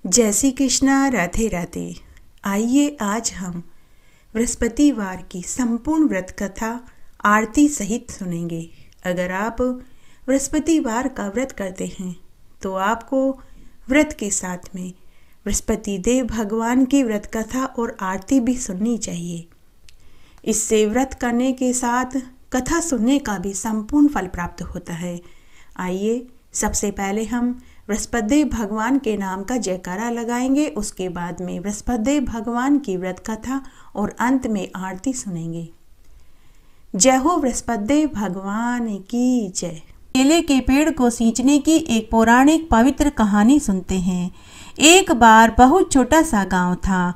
जय श्री कृष्णा, राधे राधे। आइए आज हम बृहस्पतिवार की संपूर्ण व्रत कथा आरती सहित सुनेंगे। अगर आप बृहस्पतिवार का व्रत करते हैं तो आपको व्रत के साथ में बृहस्पति देव भगवान की व्रत कथा और आरती भी सुननी चाहिए। इससे व्रत करने के साथ कथा सुनने का भी संपूर्ण फल प्राप्त होता है। आइए सबसे पहले हम बृहस्पति देव भगवान के नाम का जयकारा लगाएंगे। उसके बाद में बृहस्पति देव भगवान की व्रत कथा और अंत में आरती सुनेंगे। जय हो बृहस्पति देव भगवान की जय। केले के पेड़ को सींचने की एक पौराणिक पवित्र कहानी सुनते हैं। एक बार बहुत छोटा सा गांव था।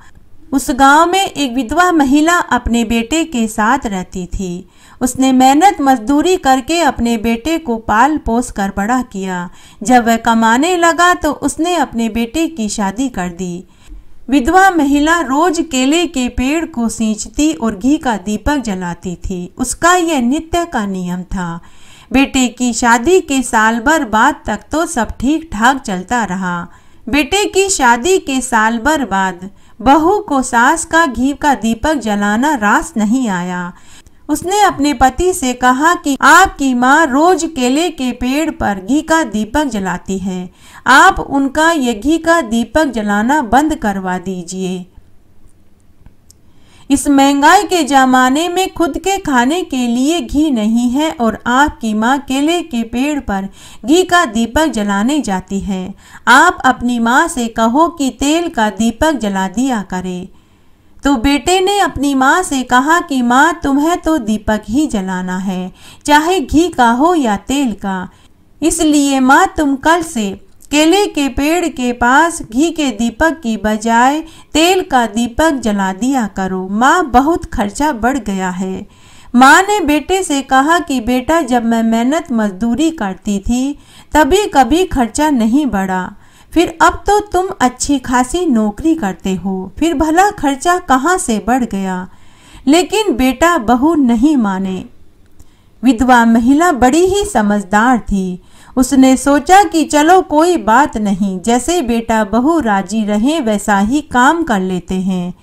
उस गांव में एक विधवा महिला अपने बेटे के साथ रहती थी। उसने मेहनत मजदूरी करके अपने बेटे को पाल पोस कर बड़ा किया। जब वह कमाने लगा तो उसने अपने बेटे की शादी कर दी। विधवा महिला रोज केले के पेड़ को सींचती और घी का दीपक जलाती थी। उसका यह नित्य का नियम था। बेटे की शादी के साल भर बाद तक तो सब ठीक ठाक चलता रहा। बेटे की शादी के साल भर बाद बहू को सास का घी का दीपक जलाना रास नहीं आया। उसने अपने पति से कहा कि आपकी माँ रोज केले के पेड़ पर घी का दीपक जलाती है, आप उनका ये घी का दीपक जलाना बंद करवा दीजिए। इस महंगाई के जमाने में खुद के खाने के लिए घी नहीं है और आपकी माँ केले के पेड़ पर घी का दीपक जलाने जाती है। आप अपनी माँ से कहो कि तेल का दीपक जला दिया करे। तो बेटे ने अपनी माँ से कहा कि माँ तुम्हें तो दीपक ही जलाना है, चाहे घी का हो या तेल का। इसलिए माँ तुम कल से केले के पेड़ के पास घी के दीपक की बजाय तेल का दीपक जला दिया करो। माँ बहुत खर्चा बढ़ गया है। माँ ने बेटे से कहा कि बेटा जब मैं मेहनत मजदूरी करती थी तभी कभी खर्चा नहीं बढ़ा, फिर अब तो तुम अच्छी खासी नौकरी करते हो, फिर भला खर्चा कहाँ से बढ़ गया। लेकिन बेटा बहू नहीं माने। विधवा महिला बड़ी ही समझदार थी। उसने सोचा कि चलो कोई बात नहीं, जैसे बेटा बहू राजी रहे वैसा ही काम कर लेते हैं।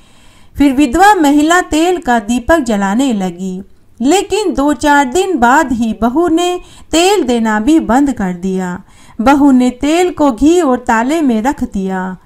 फिर विधवा महिला तेल का दीपक जलाने लगी। लेकिन 2-4 दिन बाद ही बहू ने तेल देना भी बंद कर दिया। बहू ने तेल को घी और ताले में रख दिया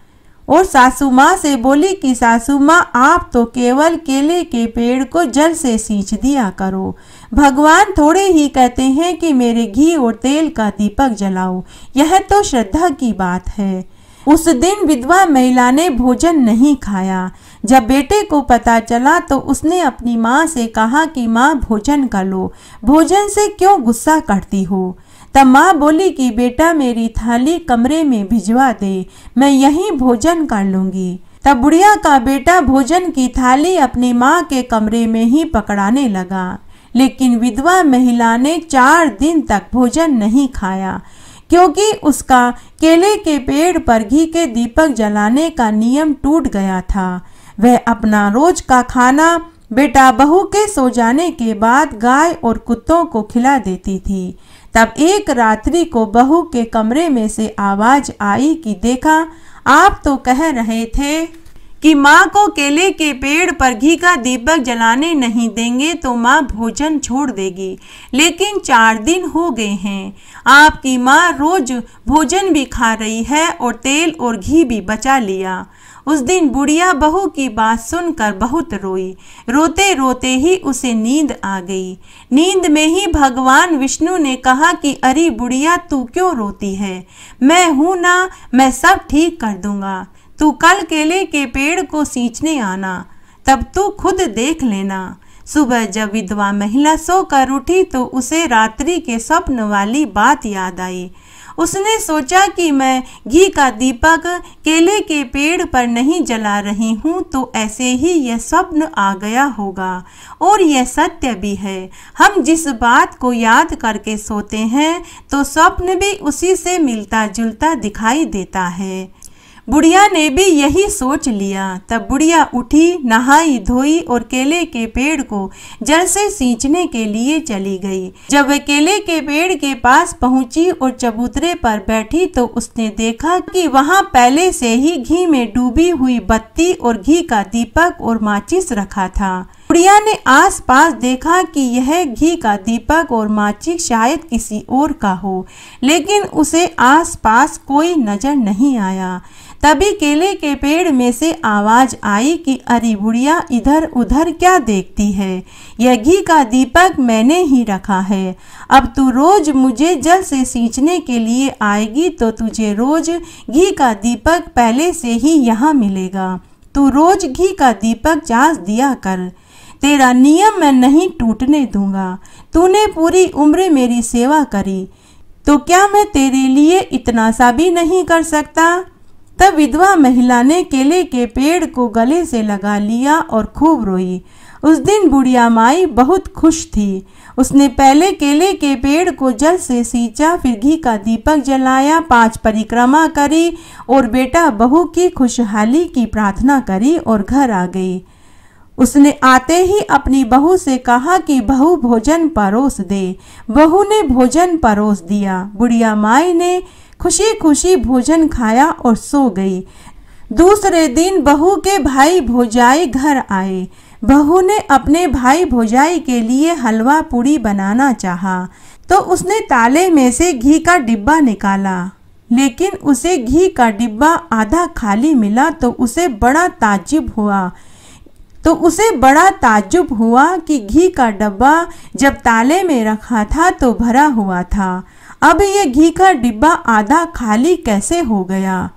और सासू माँ से बोली कि सासू माँ आप तो केवल केले के पेड़ को जल से सींच दिया करो। भगवान थोड़े ही कहते हैं कि मेरे घी और तेल का दीपक जलाओ, यह तो श्रद्धा की बात है। उस दिन विधवा महिला ने भोजन नहीं खाया। जब बेटे को पता चला तो उसने अपनी माँ से कहा कि माँ भोजन कर लो, भोजन से क्यों गुस्सा करती हो। तब माँ बोली कि बेटा मेरी थाली कमरे में भिजवा दे, मैं यहीं भोजन कर लूँगी। तब बुढ़िया का बेटा भोजन की थाली अपनी माँ के कमरे में ही पकड़ाने लगा। लेकिन विधवा महिला ने 4 दिन तक भोजन नहीं खाया, क्योंकि उसका केले के पेड़ पर घी के दीपक जलाने का नियम टूट गया था। वह अपना रोज का खाना बेटा बहू के सो जाने के बाद गाय और कुत्तों को खिला देती थी। तब एक रात्रि को बहू के कमरे में से आवाज आई कि देखा, आप तो कह रहे थे कि माँ को केले के पेड़ पर घी का दीपक जलाने नहीं देंगे तो माँ भोजन छोड़ देगी, लेकिन 4 दिन हो गए हैं, आपकी माँ रोज भोजन भी खा रही है और तेल और घी भी बचा लिया। उस दिन बुढ़िया बहू की बात सुनकर बहुत रोई। रोते रोते ही उसे नींद आ गई। नींद में ही भगवान विष्णु ने कहा कि अरे बुढ़िया तू क्यों रोती है, मैं हूँ ना, मैं सब ठीक कर दूंगा। तू कल केले के पेड़ को सींचने आना, तब तू खुद देख लेना। सुबह जब विधवा महिला सोकर उठी तो उसे रात्रि के स्वप्न वाली बात याद आई। उसने सोचा कि मैं घी का दीपक केले के पेड़ पर नहीं जला रही हूँ तो ऐसे ही यह स्वप्न आ गया होगा। और यह सत्य भी है, हम जिस बात को याद करके सोते हैं तो स्वप्न भी उसी से मिलता जुलता दिखाई देता है। बुढ़िया ने भी यही सोच लिया। तब बुढ़िया उठी, नहाई धोई और केले के पेड़ को जल से सींचने के लिए चली गई। जब वह केले के पेड़ के पास पहुंची और चबूतरे पर बैठी तो उसने देखा कि वहां पहले से ही घी में डूबी हुई बत्ती और घी का दीपक और माचिस रखा था। बुढ़िया ने आसपास देखा कि यह घी का दीपक और माचिस शायद किसी और का हो, लेकिन उसे आसपास कोई नजर नहीं आया। तभी केले के पेड़ में से आवाज आई कि अरे बुढ़िया, इधर उधर क्या देखती है? यह घी का दीपक मैंने ही रखा है। अब तू रोज मुझे जल से सींचने के लिए आएगी तो तुझे रोज घी का दीपक पहले से ही यहाँ मिलेगा। तू रोज घी का दीपक चास दिया कर। तेरा नियम मैं नहीं टूटने दूंगा। तूने पूरी उम्र मेरी सेवा करी, तो क्या मैं तेरे लिए इतना सा भी नहीं कर सकता? तब विधवा महिला ने केले के पेड़ को गले से लगा लिया और खूब रोई। उस दिन बुढ़िया माई बहुत खुश थी। उसने पहले केले के पेड़ को जल से सींचा, फिर घी का दीपक जलाया, 5 परिक्रमा करी और बेटा बहू की खुशहाली की प्रार्थना करी और घर आ गई। उसने आते ही अपनी बहू से कहा कि बहू भोजन परोस दे। बहू ने भोजन परोस दिया। बुढ़िया माई ने खुशी खुशी भोजन खाया और सो गई। दूसरे दिन बहू के भाई भौजाई घर आए। बहू ने अपने भाई भौजाई के लिए हलवा पूड़ी बनाना चाहा, तो उसने ताले में से घी का डिब्बा निकाला, लेकिन उसे घी का डिब्बा आधा खाली मिला। तो उसे बड़ा ताज्जुब हुआ कि घी का डब्बा जब ताले में रखा था तो भरा हुआ था। अब ये घी का डिब्बा आधा खाली कैसे हो गया?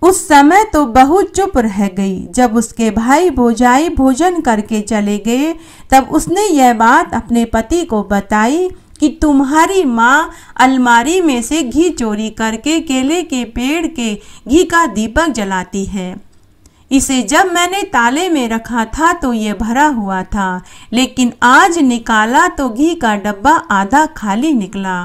उस समय तो बहू चुप रह गई। जब उसके भाई भौजाई भोजन करके चले गए तब उसने यह बात अपने पति को बताई कि तुम्हारी माँ अलमारी में से घी चोरी करके केले के पेड़ के घी का दीपक जलाती है। इसे जब मैंने ताले में रखा था तो ये भरा हुआ था, लेकिन आज निकाला तो घी का डब्बा आधा खाली निकला।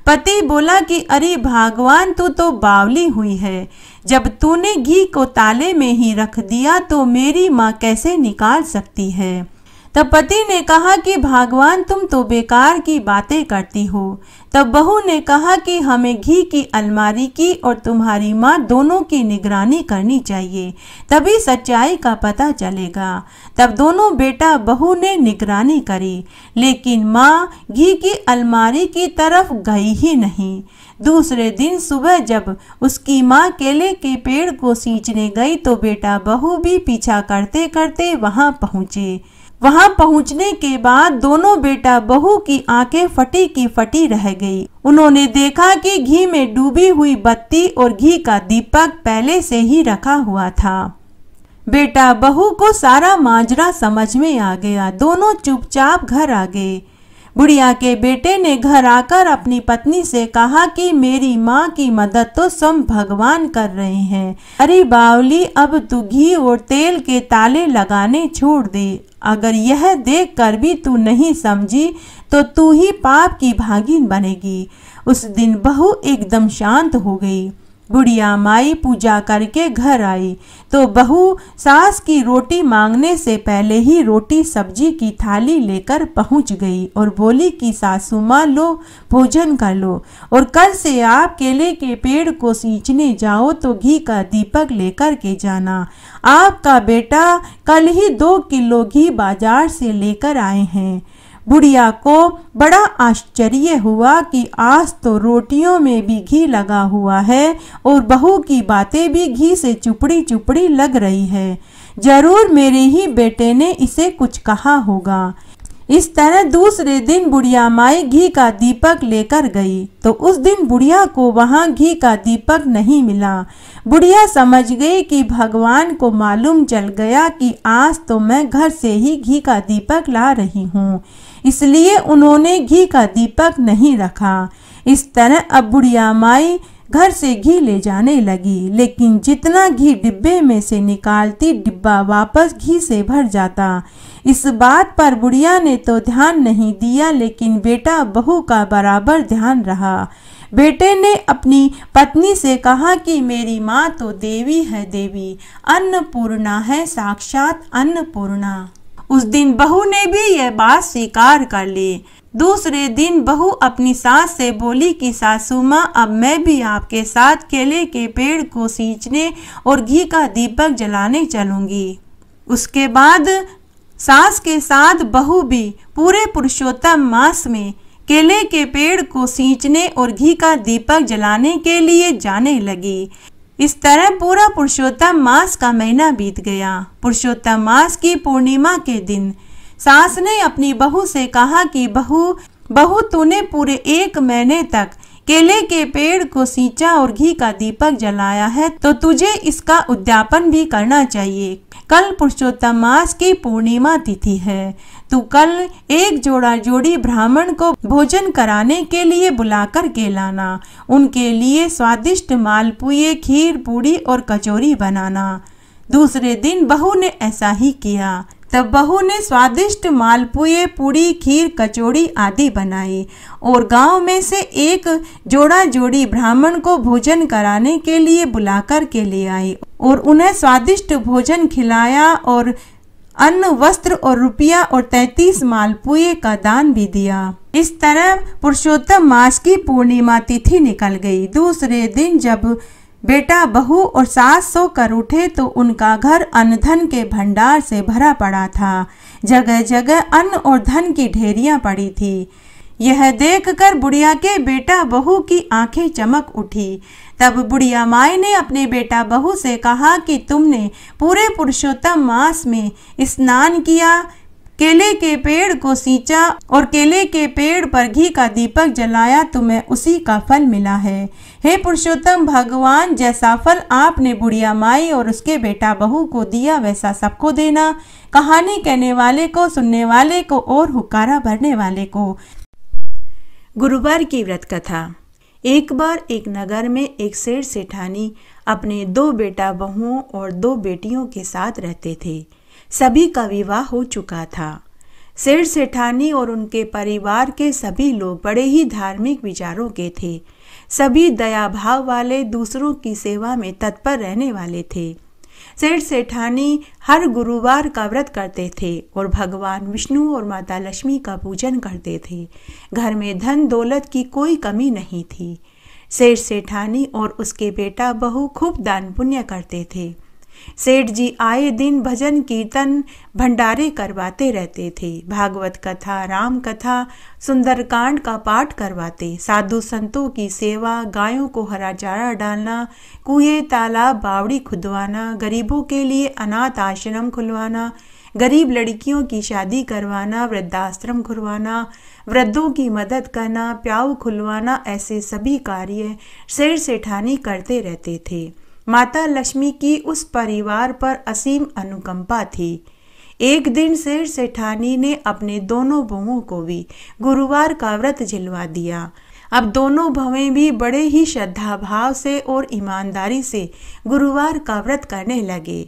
पति बोला कि अरे भगवान, तू तो बावली हुई है। जब तूने घी को ताले में ही रख दिया तो मेरी माँ कैसे निकाल सकती है? तब पति ने कहा कि भगवान, तुम तो बेकार की बातें करती हो। तब बहू ने कहा कि हमें घी की अलमारी की और तुम्हारी माँ दोनों की निगरानी करनी चाहिए, तभी सच्चाई का पता चलेगा। तब दोनों बेटा बहू ने निगरानी करी, लेकिन माँ घी की अलमारी की तरफ गई ही नहीं। दूसरे दिन सुबह जब उसकी माँ केले के पेड़ को सींचने गई तो बेटा बहू भी पीछा करते करते वहां पहुँचे। वहां पहुंचने के बाद दोनों बेटा बहू की आंखें फटी की फटी रह गई। उन्होंने देखा कि घी में डूबी हुई बत्ती और घी का दीपक पहले से ही रखा हुआ था। बेटा बहू को सारा माजरा समझ में आ गया। दोनों चुपचाप घर आ गए। बुढ़िया के बेटे ने घर आकर अपनी पत्नी से कहा कि मेरी माँ की मदद तो सब भगवान कर रहे हैं। अरे बावली, अब तू घी और तेल के ताले लगाने छोड़ दे। अगर यह देखकर भी तू नहीं समझी तो तू ही पाप की भागीन बनेगी। उस दिन बहू एकदम शांत हो गई। बुढ़िया माई पूजा करके घर आई तो बहू सास की रोटी मांगने से पहले ही रोटी सब्जी की थाली लेकर पहुंच गई और बोली कि सासू माँ, लो भोजन कर लो, और कल से आप केले के पेड़ को सींचने जाओ तो घी का दीपक लेकर के जाना। आपका बेटा कल ही 2 किलो घी बाजार से लेकर आए हैं। बुढ़िया को बड़ा आश्चर्य हुआ कि आज तो रोटियों में भी घी लगा हुआ है और बहू की बातें भी घी से चुपड़ी चुपड़ी लग रही है। जरूर मेरे ही बेटे ने इसे कुछ कहा होगा। इस तरह दूसरे दिन बुढ़िया माई घी का दीपक लेकर गई तो उस दिन बुढ़िया को वहां घी का दीपक नहीं मिला। बुढ़िया समझ गई कि भगवान को मालूम चल गया कि आज तो मैं घर से ही घी का दीपक ला रही हूँ, इसलिए उन्होंने घी का दीपक नहीं रखा। इस तरह अब बुढ़िया माई घर से घी ले जाने लगी, लेकिन जितना घी डिब्बे में से निकालती डिब्बा वापस घी से भर जाता। इस बात पर बुढ़िया ने तो ध्यान नहीं दिया, लेकिन बेटा बहू का बराबर ध्यान रहा। बेटे ने अपनी पत्नी से कहा कि मेरी माँ तो देवी है, देवी अन्नपूर्णा है, साक्षात अन्नपूर्णा। उस दिन बहू ने भी यह बात स्वीकार कर ली। दूसरे दिन बहू अपनी सास से बोली कि सासू माँ, अब मैं भी आपके साथ केले के पेड़ को सींचने और घी का दीपक जलाने चलूंगी। उसके बाद सास के साथ बहू भी पूरे पुरुषोत्तम मास में केले के पेड़ को सींचने और घी का दीपक जलाने के लिए जाने लगी। इस तरह पूरा पुरुषोत्तम मास का महीना बीत गया। पुरुषोत्तम मास की पूर्णिमा के दिन सास ने अपनी बहू से कहा कि बहू तूने पूरे 1 महीने तक केले के पेड़ को सींचा और घी का दीपक जलाया है, तो तुझे इसका उद्यापन भी करना चाहिए। कल पुरुषोत्तम मास की पूर्णिमा तिथि है। तू कल एक जोड़ी ब्राह्मण को भोजन कराने के लिए बुलाकर के लाना। उनके लिए स्वादिष्ट मालपुए, खीर, पूड़ी और कचौरी बनाना। दूसरे दिन बहू ने ऐसा ही किया। तब बहू ने स्वादिष्ट मालपुए, पूड़ी, खीर, कचौड़ी आदि बनाई और गांव में से एक जोड़ी ब्राह्मण को भोजन कराने के लिए बुलाकर के ले आई और उन्हें स्वादिष्ट भोजन खिलाया और अन्न, वस्त्र और रुपया और 33 मालपुए का दान भी दिया। इस तरह पुरुषोत्तम मास की पूर्णिमा तिथि निकल गई। दूसरे दिन जब बेटा, बहू और सास सोकर उठे तो उनका घर अन्न धन के भंडार से भरा पड़ा था। जगह जगह अन्न और धन की ढेरियां पड़ी थी। यह देखकर बुढ़िया के बेटा बहू की आंखें चमक उठी। तब बुढ़िया माई ने अपने बेटा बहू से कहा कि तुमने पूरे पुरुषोत्तम मास में स्नान किया, केले के पेड़ को सींचा और केले के पेड़ पर घी का दीपक जलाया, तुम्हें उसी का फल मिला है। हे पुरुषोत्तम भगवान, जैसा फल आपने बुढ़िया माई और उसके बेटा बहू को दिया वैसा सबको देना। कहानी कहने वाले को, सुनने वाले को और हुक्कारा भरने वाले को। गुरुवार की व्रत कथा। एक बार एक नगर में एक सेठ सेठानी अपने 2 बेटा बहुओं और 2 बेटियों के साथ रहते थे। सभी का विवाह हो चुका था। सेठ सेठानी और उनके परिवार के सभी लोग बड़े ही धार्मिक विचारों के थे। सभी दया भाव वाले, दूसरों की सेवा में तत्पर रहने वाले थे। सेठ सेठानी हर गुरुवार का व्रत करते थे और भगवान विष्णु और माता लक्ष्मी का पूजन करते थे। घर में धन दौलत की कोई कमी नहीं थी। सेठ सेठानी और उसके बेटा बहू खूब दान पुण्य करते थे। सेठ जी आए दिन भजन कीर्तन भंडारे करवाते रहते थे। भागवत कथा, राम कथा, सुंदरकांड का पाठ करवाते। साधु संतों की सेवा, गायों को हरा चारा डालना, कुएं, तालाब, बावड़ी खुदवाना, गरीबों के लिए अनाथ आश्रम खुलवाना, गरीब लड़कियों की शादी करवाना, वृद्धाश्रम खुलवाना, वृद्धों की मदद करना, प्याऊ खुलवाना, ऐसे सभी कार्य सेठ सेठानी करते रहते थे। माता लक्ष्मी की उस परिवार पर असीम अनुकंपा थी। एक दिन सेठ सेठानी ने अपने दोनों बहुओं को भी गुरुवार का व्रत झिलवा दिया। अब दोनों बहुएं भी बड़े ही श्रद्धा भाव से और ईमानदारी से गुरुवार का व्रत करने लगे।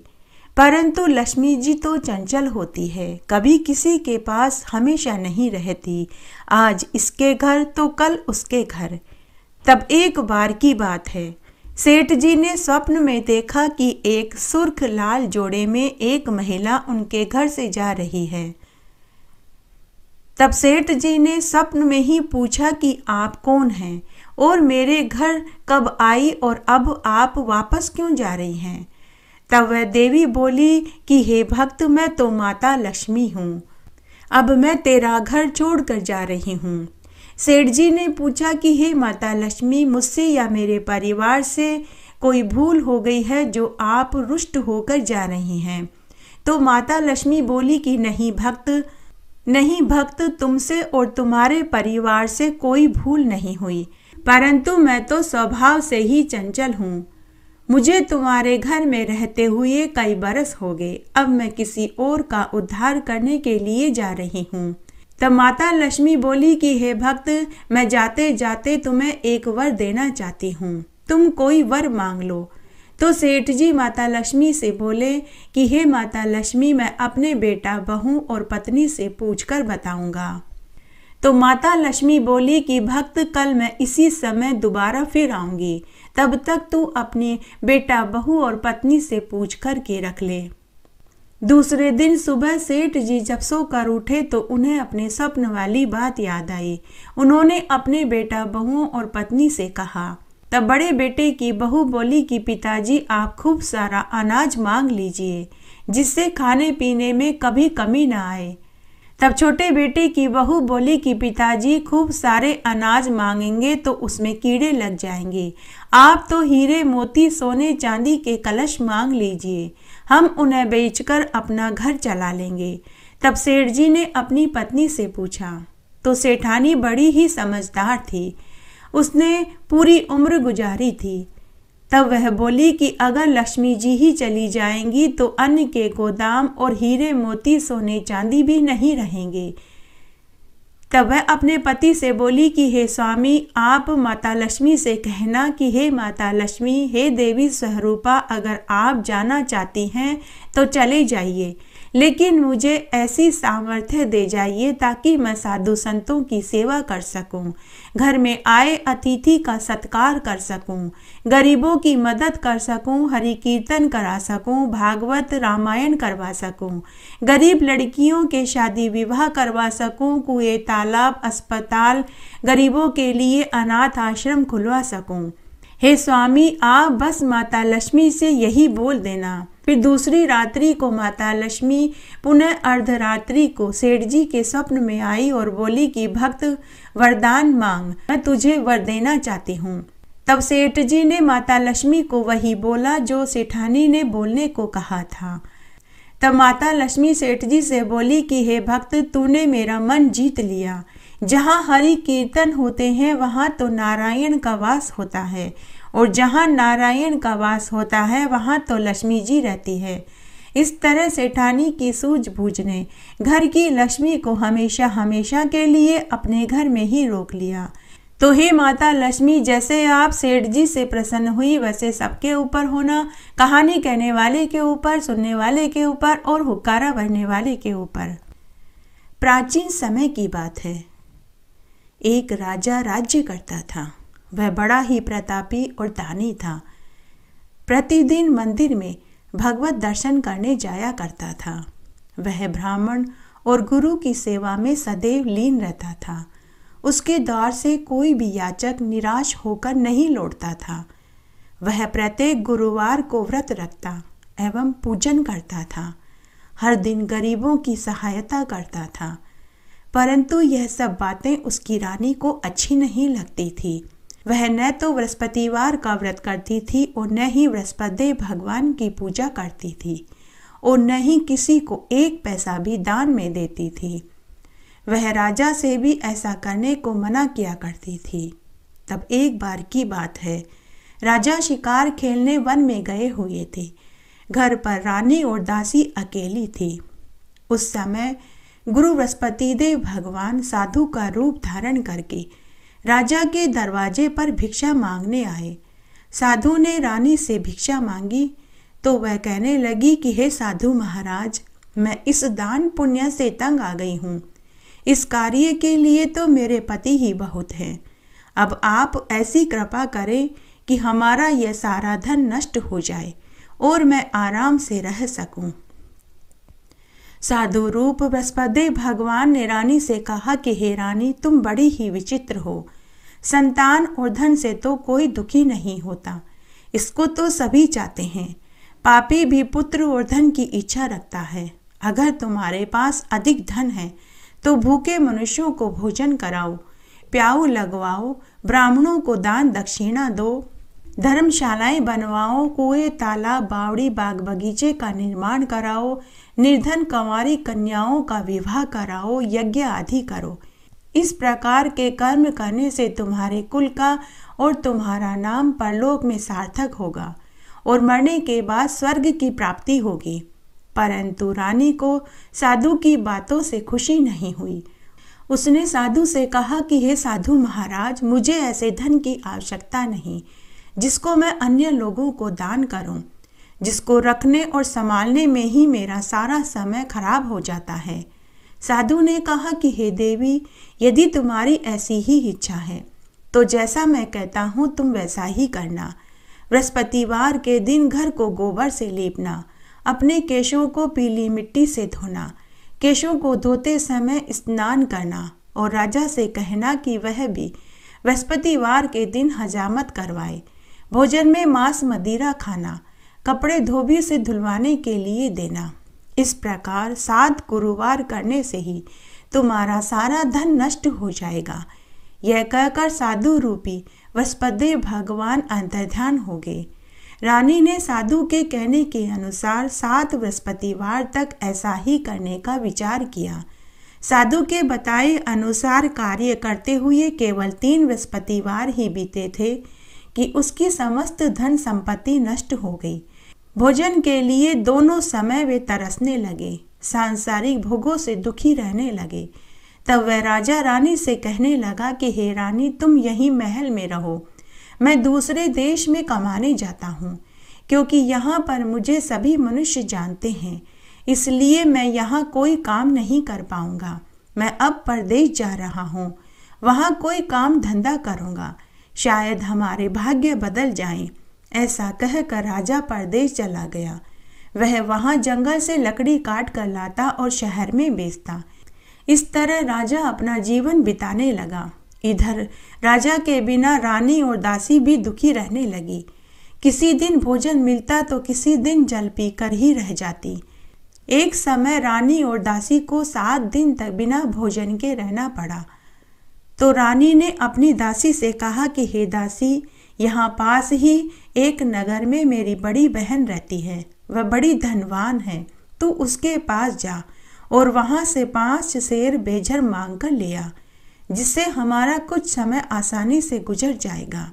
परंतु लक्ष्मी जी तो चंचल होती है, कभी किसी के पास हमेशा नहीं रहती। आज इसके घर तो कल उसके घर। तब एक बार की बात है, सेठ जी ने स्वप्न में देखा कि एक सुर्ख लाल जोड़े में एक महिला उनके घर से जा रही है। तब सेठ जी ने स्वप्न में ही पूछा कि आप कौन हैं और मेरे घर कब आई और अब आप वापस क्यों जा रही हैं? तब वह देवी बोली कि हे भक्त, मैं तो माता लक्ष्मी हूँ। अब मैं तेरा घर छोड़कर जा रही हूँ। सेठ जी ने पूछा कि हे माता लक्ष्मी, मुझसे या मेरे परिवार से कोई भूल हो गई है जो आप रुष्ट होकर जा रही हैं? तो माता लक्ष्मी बोली कि नहीं भक्त, तुमसे और तुम्हारे परिवार से कोई भूल नहीं हुई, परंतु मैं तो स्वभाव से ही चंचल हूँ। मुझे तुम्हारे घर में रहते हुए कई बरस हो गए। अब मैं किसी और का उद्धार करने के लिए जा रही हूँ। तब माता लक्ष्मी बोली कि हे भक्त, मैं जाते जाते तुम्हें एक वर देना चाहती हूँ, तुम कोई वर मांग लो। तो सेठ जी माता लक्ष्मी से बोले कि हे माता लक्ष्मी, मैं अपने बेटा, बहू और पत्नी से पूछकर बताऊंगा। तो माता लक्ष्मी बोली कि भक्त, कल मैं इसी समय दोबारा फिर आऊंगी, तब तक तू अपने बेटा, बहू और पत्नी से पूछ कर के रख ले। दूसरे दिन सुबह सेठ जी जब सोकर उठे तो उन्हें अपने स्वप्न वाली बात याद आई। उन्होंने अपने बेटा, बहुओं और पत्नी से कहा। तब बड़े बेटे की बहू बोली कि पिताजी, आप खूब सारा अनाज मांग लीजिए, जिससे खाने पीने में कभी कमी ना आए। तब छोटे बेटे की बहू बोली कि पिताजी, खूब सारे अनाज मांगेंगे तो उसमें कीड़े लग जाएंगे। आप तो हीरे, मोती, सोने चांदी के कलश मांग लीजिए, हम उन्हें बेचकर अपना घर चला लेंगे। तब सेठ जी ने अपनी पत्नी से पूछा, तो सेठानी बड़ी ही समझदार थी, उसने पूरी उम्र गुजारी थी। तब वह बोली कि अगर लक्ष्मी जी ही चली जाएंगी तो अन्न के गोदाम और हीरे, मोती, सोने चांदी भी नहीं रहेंगे। तब वह अपने पति से बोली कि हे स्वामी, आप माता लक्ष्मी से कहना कि हे माता लक्ष्मी, हे देवी स्वरूपा, अगर आप जाना चाहती हैं तो चले जाइए, लेकिन मुझे ऐसी सामर्थ्य दे जाइए ताकि मैं साधु संतों की सेवा कर सकूं, घर में आए अतिथि का सत्कार कर सकूं, गरीबों की मदद कर सकूं, हरि कीर्तन करा सकूं, भागवत रामायण करवा सकूं, गरीब लड़कियों के शादी विवाह करवा सकूं, कुएं, तालाब, अस्पताल, गरीबों के लिए अनाथ आश्रम खुलवा सकूं। हे स्वामी, आप बस माता लक्ष्मी से यही बोल देना। फिर दूसरी रात्रि को माता लक्ष्मी पुनः अर्धरात्रि को सेठ जी के स्वप्न में आई और बोली कि भक्त, वरदान मांग, मैं तुझे वर देना चाहती हूँ। तब सेठ जी ने माता लक्ष्मी को वही बोला जो सेठानी ने बोलने को कहा था। तब माता लक्ष्मी सेठ जी से बोली कि हे भक्त, तूने मेरा मन जीत लिया। जहाँ हरि कीर्तन होते हैं वहाँ तो नारायण का वास होता है, और जहाँ नारायण का वास होता है वहाँ तो लक्ष्मी जी रहती है। इस तरह सेठानी की सूझबूझ ने घर की लक्ष्मी को हमेशा हमेशा के लिए अपने घर में ही रोक लिया। तो हे माता लक्ष्मी, जैसे आप सेठ जी से प्रसन्न हुई वैसे सबके ऊपर होना, कहानी कहने वाले के ऊपर, सुनने वाले के ऊपर और हुक्कारा भरने वाले के ऊपर। प्राचीन समय की बात है। एक राजा राज्य करता था। वह बड़ा ही प्रतापी और दानी था। प्रतिदिन मंदिर में भगवत दर्शन करने जाया करता था। वह ब्राह्मण और गुरु की सेवा में सदैव लीन रहता था। उसके द्वार से कोई भी याचक निराश होकर नहीं लौटता था। वह प्रत्येक गुरुवार को व्रत रखता एवं पूजन करता था। हर दिन गरीबों की सहायता करता था। परंतु यह सब बातें उसकी रानी को अच्छी नहीं लगती थी। वह न तो बृहस्पतिवार का व्रत करती थी और न ही बृहस्पति भगवान की पूजा करती थी और न ही किसी को एक पैसा भी दान में देती थी। वह राजा से भी ऐसा करने को मना किया करती थी। तब एक बार की बात है, राजा शिकार खेलने वन में गए हुए थे। घर पर रानी और दासी अकेली थी। उस समय गुरु बृहस्पति देव भगवान साधु का रूप धारण करके राजा के दरवाजे पर भिक्षा मांगने आए। साधु ने रानी से भिक्षा मांगी तो वह कहने लगी कि हे साधु महाराज, मैं इस दान पुण्य से तंग आ गई हूँ। इस कार्य के लिए तो मेरे पति ही बहुत हैं। अब आप ऐसी कृपा करें कि हमारा यह सारा धन नष्ट हो जाए और मैं आराम से रह सकूं। साधु रूप बृहस्पति भगवान ने रानी से कहा कि हे रानी, तुम बड़ी ही विचित्र हो। संतान और धन से तो कोई दुखी नहीं होता, इसको तो सभी चाहते हैं। पापी भी पुत्र और धन की इच्छा रखता है। अगर तुम्हारे पास अधिक धन है तो भूखे मनुष्यों को भोजन कराओ, प्याऊ लगवाओ, ब्राह्मणों को दान दक्षिणा दो, धर्मशालाएं बनवाओ, कुएं, तालाब, बावड़ी, बाग बगीचे का निर्माण कराओ, निर्धन कंवारी कन्याओं का विवाह कराओ, यज्ञ आदि करो। इस प्रकार के कर्म करने से तुम्हारे कुल का और तुम्हारा नाम परलोक में सार्थक होगा और मरने के बाद स्वर्ग की प्राप्ति होगी। परंतु रानी को साधु की बातों से खुशी नहीं हुई। उसने साधु से कहा कि हे साधु महाराज, मुझे ऐसे धन की आवश्यकता नहीं जिसको मैं अन्य लोगों को दान करूं, जिसको रखने और संभालने में ही मेरा सारा समय खराब हो जाता है। साधु ने कहा कि हे देवी, यदि तुम्हारी ऐसी ही इच्छा है तो जैसा मैं कहता हूँ तुम वैसा ही करना। बृहस्पतिवार के दिन घर को गोबर से लीपना, अपने केशों को पीली मिट्टी से धोना, केशों को धोते समय स्नान करना और राजा से कहना कि वह भी बृहस्पतिवार के दिन हजामत करवाए। भोजन में मांस मदिरा खाना, कपड़े धोबी से धुलवाने के लिए देना। इस प्रकार 7 गुरुवार करने से ही तुम्हारा सारा धन नष्ट हो जाएगा। यह कहकर साधु रूपी बृहस्पति भगवान अंतर्ध्यान हो गए। रानी ने साधु के कहने के अनुसार 7 बृहस्पतिवार तक ऐसा ही करने का विचार किया। साधु के बताए अनुसार कार्य करते हुए केवल 3 बृहस्पतिवार ही बीते थे कि उसकी समस्त धन संपत्ति नष्ट हो गई। भोजन के लिए दोनों समय वे तरसने लगे, सांसारिक भोगों से दुखी रहने लगे। तब वह राजा रानी से कहने लगा कि हे रानी, तुम यहीं महल में रहो, मैं दूसरे देश में कमाने जाता हूँ, क्योंकि यहाँ पर मुझे सभी मनुष्य जानते हैं, इसलिए मैं यहाँ कोई काम नहीं कर पाऊँगा। मैं अब परदेश जा रहा हूँ, वहाँ कोई काम धंधा करूँगा, शायद हमारे भाग्य बदल जाएं। ऐसा कहकर राजा परदेश चला गया। वह वहाँ जंगल से लकड़ी काट कर लाता और शहर में बेचता। इस तरह राजा अपना जीवन बिताने लगा। इधर राजा के बिना रानी और दासी भी दुखी रहने लगी। किसी दिन भोजन मिलता तो किसी दिन जल पीकर ही रह जाती। एक समय रानी और दासी को 7 दिन तक बिना भोजन के रहना पड़ा। तो रानी ने अपनी दासी से कहा कि हे दासी, यहाँ पास ही एक नगर में मेरी बड़ी बहन रहती है, वह बड़ी धनवान है, तू उसके पास जा और वहाँ से 5 सेर बेझर मांग कर ले आ, जिससे हमारा कुछ समय आसानी से गुजर जाएगा।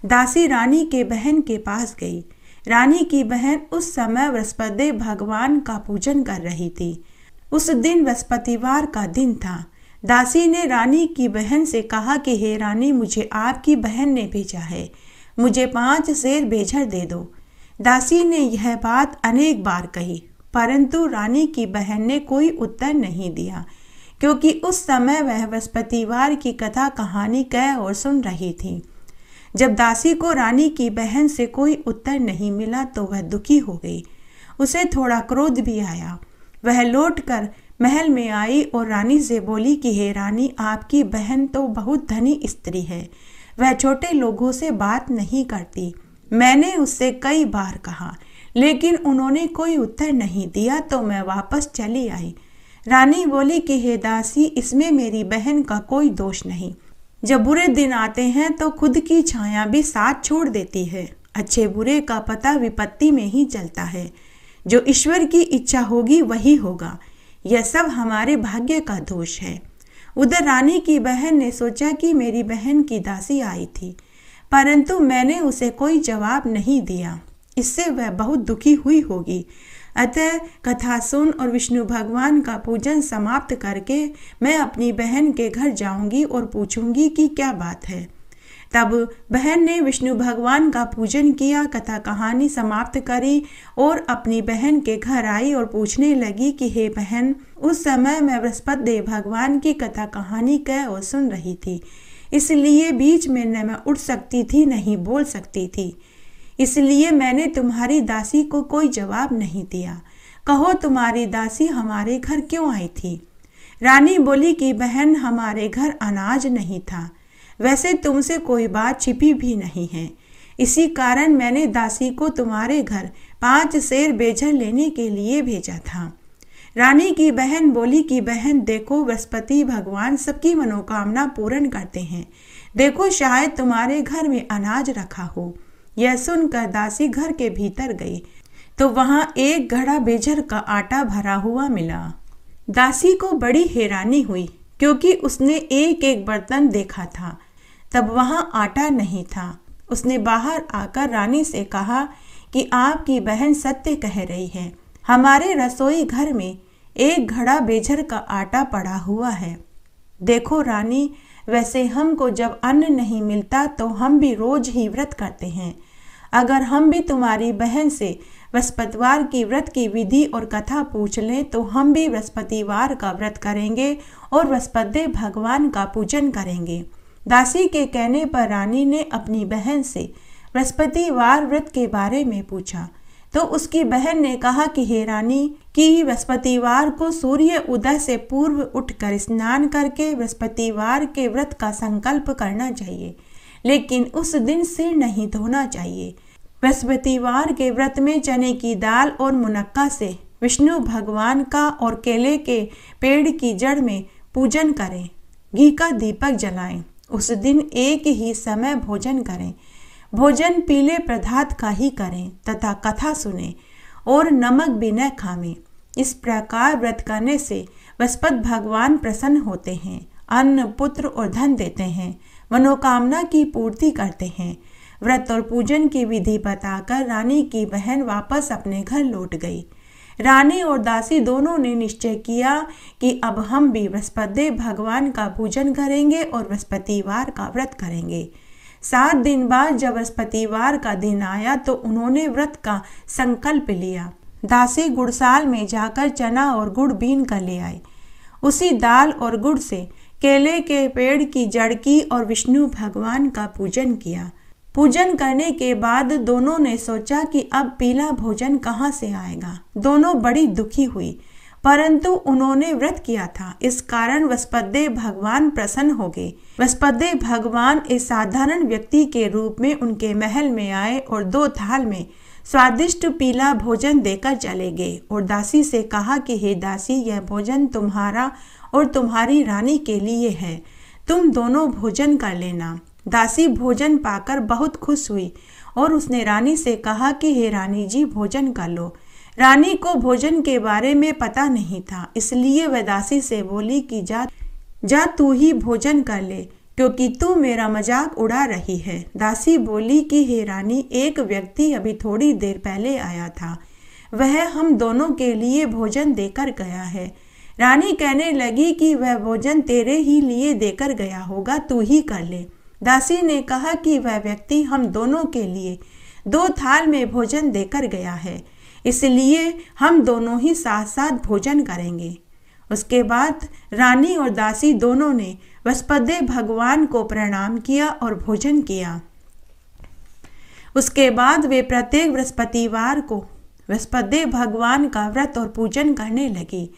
दासी रानी के बहन के पास गई। रानी की बहन उस समय बृहस्पति भगवान का पूजन कर रही थी। उस दिन बृहस्पतिवार का दिन था। दासी ने रानी की बहन से कहा कि हे रानी, मुझे आपकी बहन ने भेजा है, मुझे 5 सेर बेझर दे दो। दासी ने यह बात अनेक बार कही, परंतु रानी की बहन ने कोई उत्तर नहीं दिया, क्योंकि उस समय वह बृहस्पतिवार की कथा कहानी कह और सुन रही थी। जब दासी को रानी की बहन से कोई उत्तर नहीं मिला तो वह दुखी हो गई। उसे थोड़ा क्रोध भी आया। वह लौटकर महल में आई और रानी से बोली कि हे रानी, आपकी बहन तो बहुत धनी स्त्री है, वह छोटे लोगों से बात नहीं करती। मैंने उससे कई बार कहा, लेकिन उन्होंने कोई उत्तर नहीं दिया, तो मैं वापस चली आई। रानी बोली कि हे दासी, इसमें मेरी बहन का कोई दोष नहीं। जब बुरे दिन आते हैं तो खुद की छाया भी साथ छोड़ देती है। अच्छे बुरे का पता विपत्ति में ही चलता है। जो ईश्वर की इच्छा होगी वही होगा। यह सब हमारे भाग्य का दोष है। उधर रानी की बहन ने सोचा कि मेरी बहन की दासी आई थी, परंतु मैंने उसे कोई जवाब नहीं दिया, इससे वह बहुत दुखी हुई होगी। अतः कथा सुन और विष्णु भगवान का पूजन समाप्त करके मैं अपनी बहन के घर जाऊंगी और पूछूंगी कि क्या बात है। तब बहन ने विष्णु भगवान का पूजन किया, कथा कहानी समाप्त करी और अपनी बहन के घर आई और पूछने लगी कि हे बहन, उस समय मैं बृहस्पति भगवान की कथा कहानी कह और सुन रही थी, इसलिए बीच में न मैं उठ सकती थी नहीं बोल सकती थी, इसलिए मैंने तुम्हारी दासी को कोई जवाब नहीं दिया। कहो तुम्हारी दासी हमारे घर क्यों आई थी? रानी बोली कि बहन, हमारे घर अनाज नहीं था, वैसे तुमसे कोई बात छिपी भी नहीं है, इसी कारण मैंने दासी को तुम्हारे घर 5 सेर बेझर लेने के लिए भेजा था। रानी की बहन बोली कि बहन देखो, बृहस्पति भगवान सबकी मनोकामना पूर्ण करते हैं, देखो शायद तुम्हारे घर में अनाज रखा हो। यह सुनकर दासी घर के भीतर गई तो वहां एक घड़ा बेझर का आटा भरा हुआ मिला। दासी को बड़ी हैरानी हुई, क्योंकि उसने एक एक बर्तन देखा था, तब वहां आटा नहीं था। उसने बाहर आकर रानी से कहा कि आपकी बहन सत्य कह रही है, हमारे रसोई घर में एक घड़ा बेझर का आटा पड़ा हुआ है। देखो रानी, वैसे हमको जब अन्न नहीं मिलता तो हम भी रोज ही व्रत करते हैं। अगर हम भी तुम्हारी बहन से बृहस्पतिवार की व्रत की विधि और कथा पूछ लें तो हम भी बृहस्पतिवार का व्रत करेंगे और बृहस्पति भगवान का पूजन करेंगे। दासी के कहने पर रानी ने अपनी बहन से बृहस्पतिवार व्रत के बारे में पूछा तो उसकी बहन ने कहा कि हे रानी कि बृहस्पतिवार को सूर्य उदय से पूर्व उठकर स्नान करके बृहस्पतिवार के व्रत का संकल्प करना चाहिए, लेकिन उस दिन सिर नहीं धोना चाहिए। बृहस्पतिवार के व्रत में चने की दाल और मुनक्का से विष्णु भगवान का और केले के पेड़ की जड़ में पूजन करें। घी का दीपक जलाएं। उस दिन एक ही समय भोजन करें। भोजन पीले पदार्थ का ही करें तथा कथा सुने और नमक भी न खावें। इस प्रकार व्रत करने से बृहस्पति भगवान प्रसन्न होते हैं, अन्न पुत्र और धन देते हैं, मनोकामना की पूर्ति करते हैं। व्रत और पूजन की विधि बताकर रानी की बहन वापस अपने घर लौट गई। रानी और दासी दोनों ने निश्चय किया कि अब हम भी बृहस्पति भगवान का पूजन करेंगे और बृहस्पतिवार का व्रत करेंगे। 7 दिन बाद जब बृहस्पतिवार का दिन आया तो उन्होंने व्रत का संकल्प लिया। दासी गुड़साल में जाकर चना और गुड़ बीन कर ले आई। उसी दाल और गुड़ से केले के पेड़ की जड़ की और विष्णु भगवान का पूजन किया। पूजन करने के बाद दोनों ने सोचा कि अब पीला भोजन कहाँ से आएगा। दोनों बड़ी दुखी हुई, परंतु उन्होंने व्रत किया था, इस कारण बृहस्पति भगवान प्रसन्न हो गए। बृहस्पति भगवान एक साधारण व्यक्ति के रूप में उनके महल में आए और 2 थाल में स्वादिष्ट पीला भोजन देकर चले गए और दासी से कहा कि हे दासी, यह भोजन तुम्हारा और तुम्हारी रानी के लिए है, तुम दोनों भोजन कर लेना। दासी भोजन पाकर बहुत खुश हुई और उसने रानी से कहा कि हे रानी जी, भोजन कर लो। रानी को भोजन के बारे में पता नहीं था, इसलिए वह दासी से बोली कि जा तू ही भोजन कर ले, क्योंकि तू मेरा मजाक उड़ा रही है। दासी बोली कि हे रानी, एक व्यक्ति अभी थोड़ी देर पहले आया था, वह हम दोनों के लिए भोजन देकर गया है। रानी कहने लगी कि वह भोजन तेरे ही लिए देकर गया होगा, तू ही कर ले। दासी ने कहा कि वह व्यक्ति हम दोनों के लिए 2 थाल में भोजन देकर गया है, इसलिए हम दोनों ही साथ साथ भोजन करेंगे। उसके बाद रानी और दासी दोनों ने बृहस्पति भगवान को प्रणाम किया और भोजन किया। उसके बाद वे प्रत्येक बृहस्पतिवार को बृहस्पति भगवान का व्रत और पूजन करने लगी।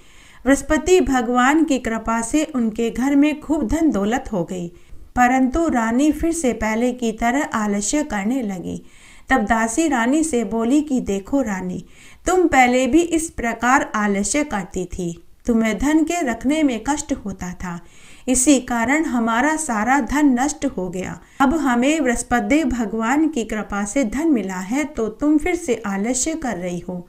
बृहस्पति भगवान की कृपा से उनके घर में खूब धन दौलत हो गई, परंतु रानी फिर से पहले की तरह आलस्य करने लगी। तब दासी रानी से बोली कि देखो रानी, तुम पहले भी इस प्रकार आलस्य करती थी, तुम्हें धन के रखने में कष्ट होता था, इसी कारण हमारा सारा धन नष्ट हो गया। अब हमें बृहस्पति भगवान की कृपा से धन मिला है तो तुम फिर से आलस्य कर रही हो।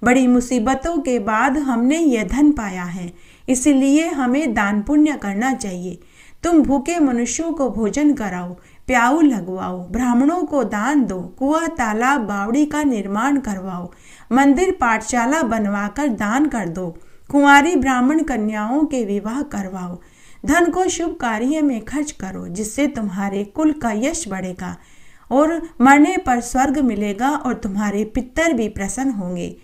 बड़ी मुसीबतों के बाद हमने यह धन पाया है, इसलिए हमें दान पुण्य करना चाहिए। तुम भूखे मनुष्यों को भोजन कराओ, प्याऊ लगवाओ, ब्राह्मणों को दान दो, कुआं तालाब बावड़ी का निर्माण करवाओ, मंदिर पाठशाला बनवाकर दान कर दो, कुंवारी ब्राह्मण कन्याओं के विवाह करवाओ, धन को शुभ कार्य में खर्च करो, जिससे तुम्हारे कुल का यश बढ़ेगा और मरने पर स्वर्ग मिलेगा और तुम्हारे पितर भी प्रसन्न होंगे।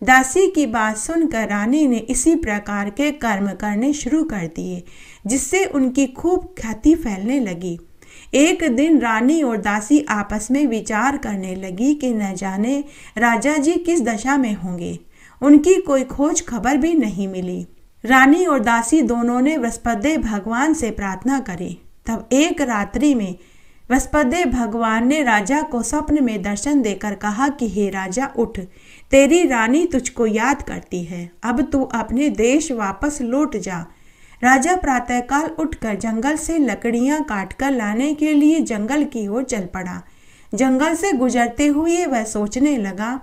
दासी की बात सुनकर रानी ने इसी प्रकार के कर्म करने शुरू कर दिए, जिससे उनकी खूब ख्याति फैलने लगी। एक दिन रानी और दासी आपस में विचार करने लगी कि न जाने राजा जी किस दशा में होंगे। उनकी कोई खोज खबर भी नहीं मिली। रानी और दासी दोनों ने बृहस्पति भगवान से प्रार्थना करी। तब एक रात्रि में बृहस्पति भगवान ने राजा को स्वप्न में दर्शन देकर कहा कि हे राजा, उठ, तेरी रानी तुझको याद करती है, अब तू अपने देश वापस लौट जा। राजा प्रातःकाल उठकर जंगल से लकड़ियां काटकर लाने के लिए जंगल की ओर चल पड़ा। जंगल से गुजरते हुए वह सोचने लगा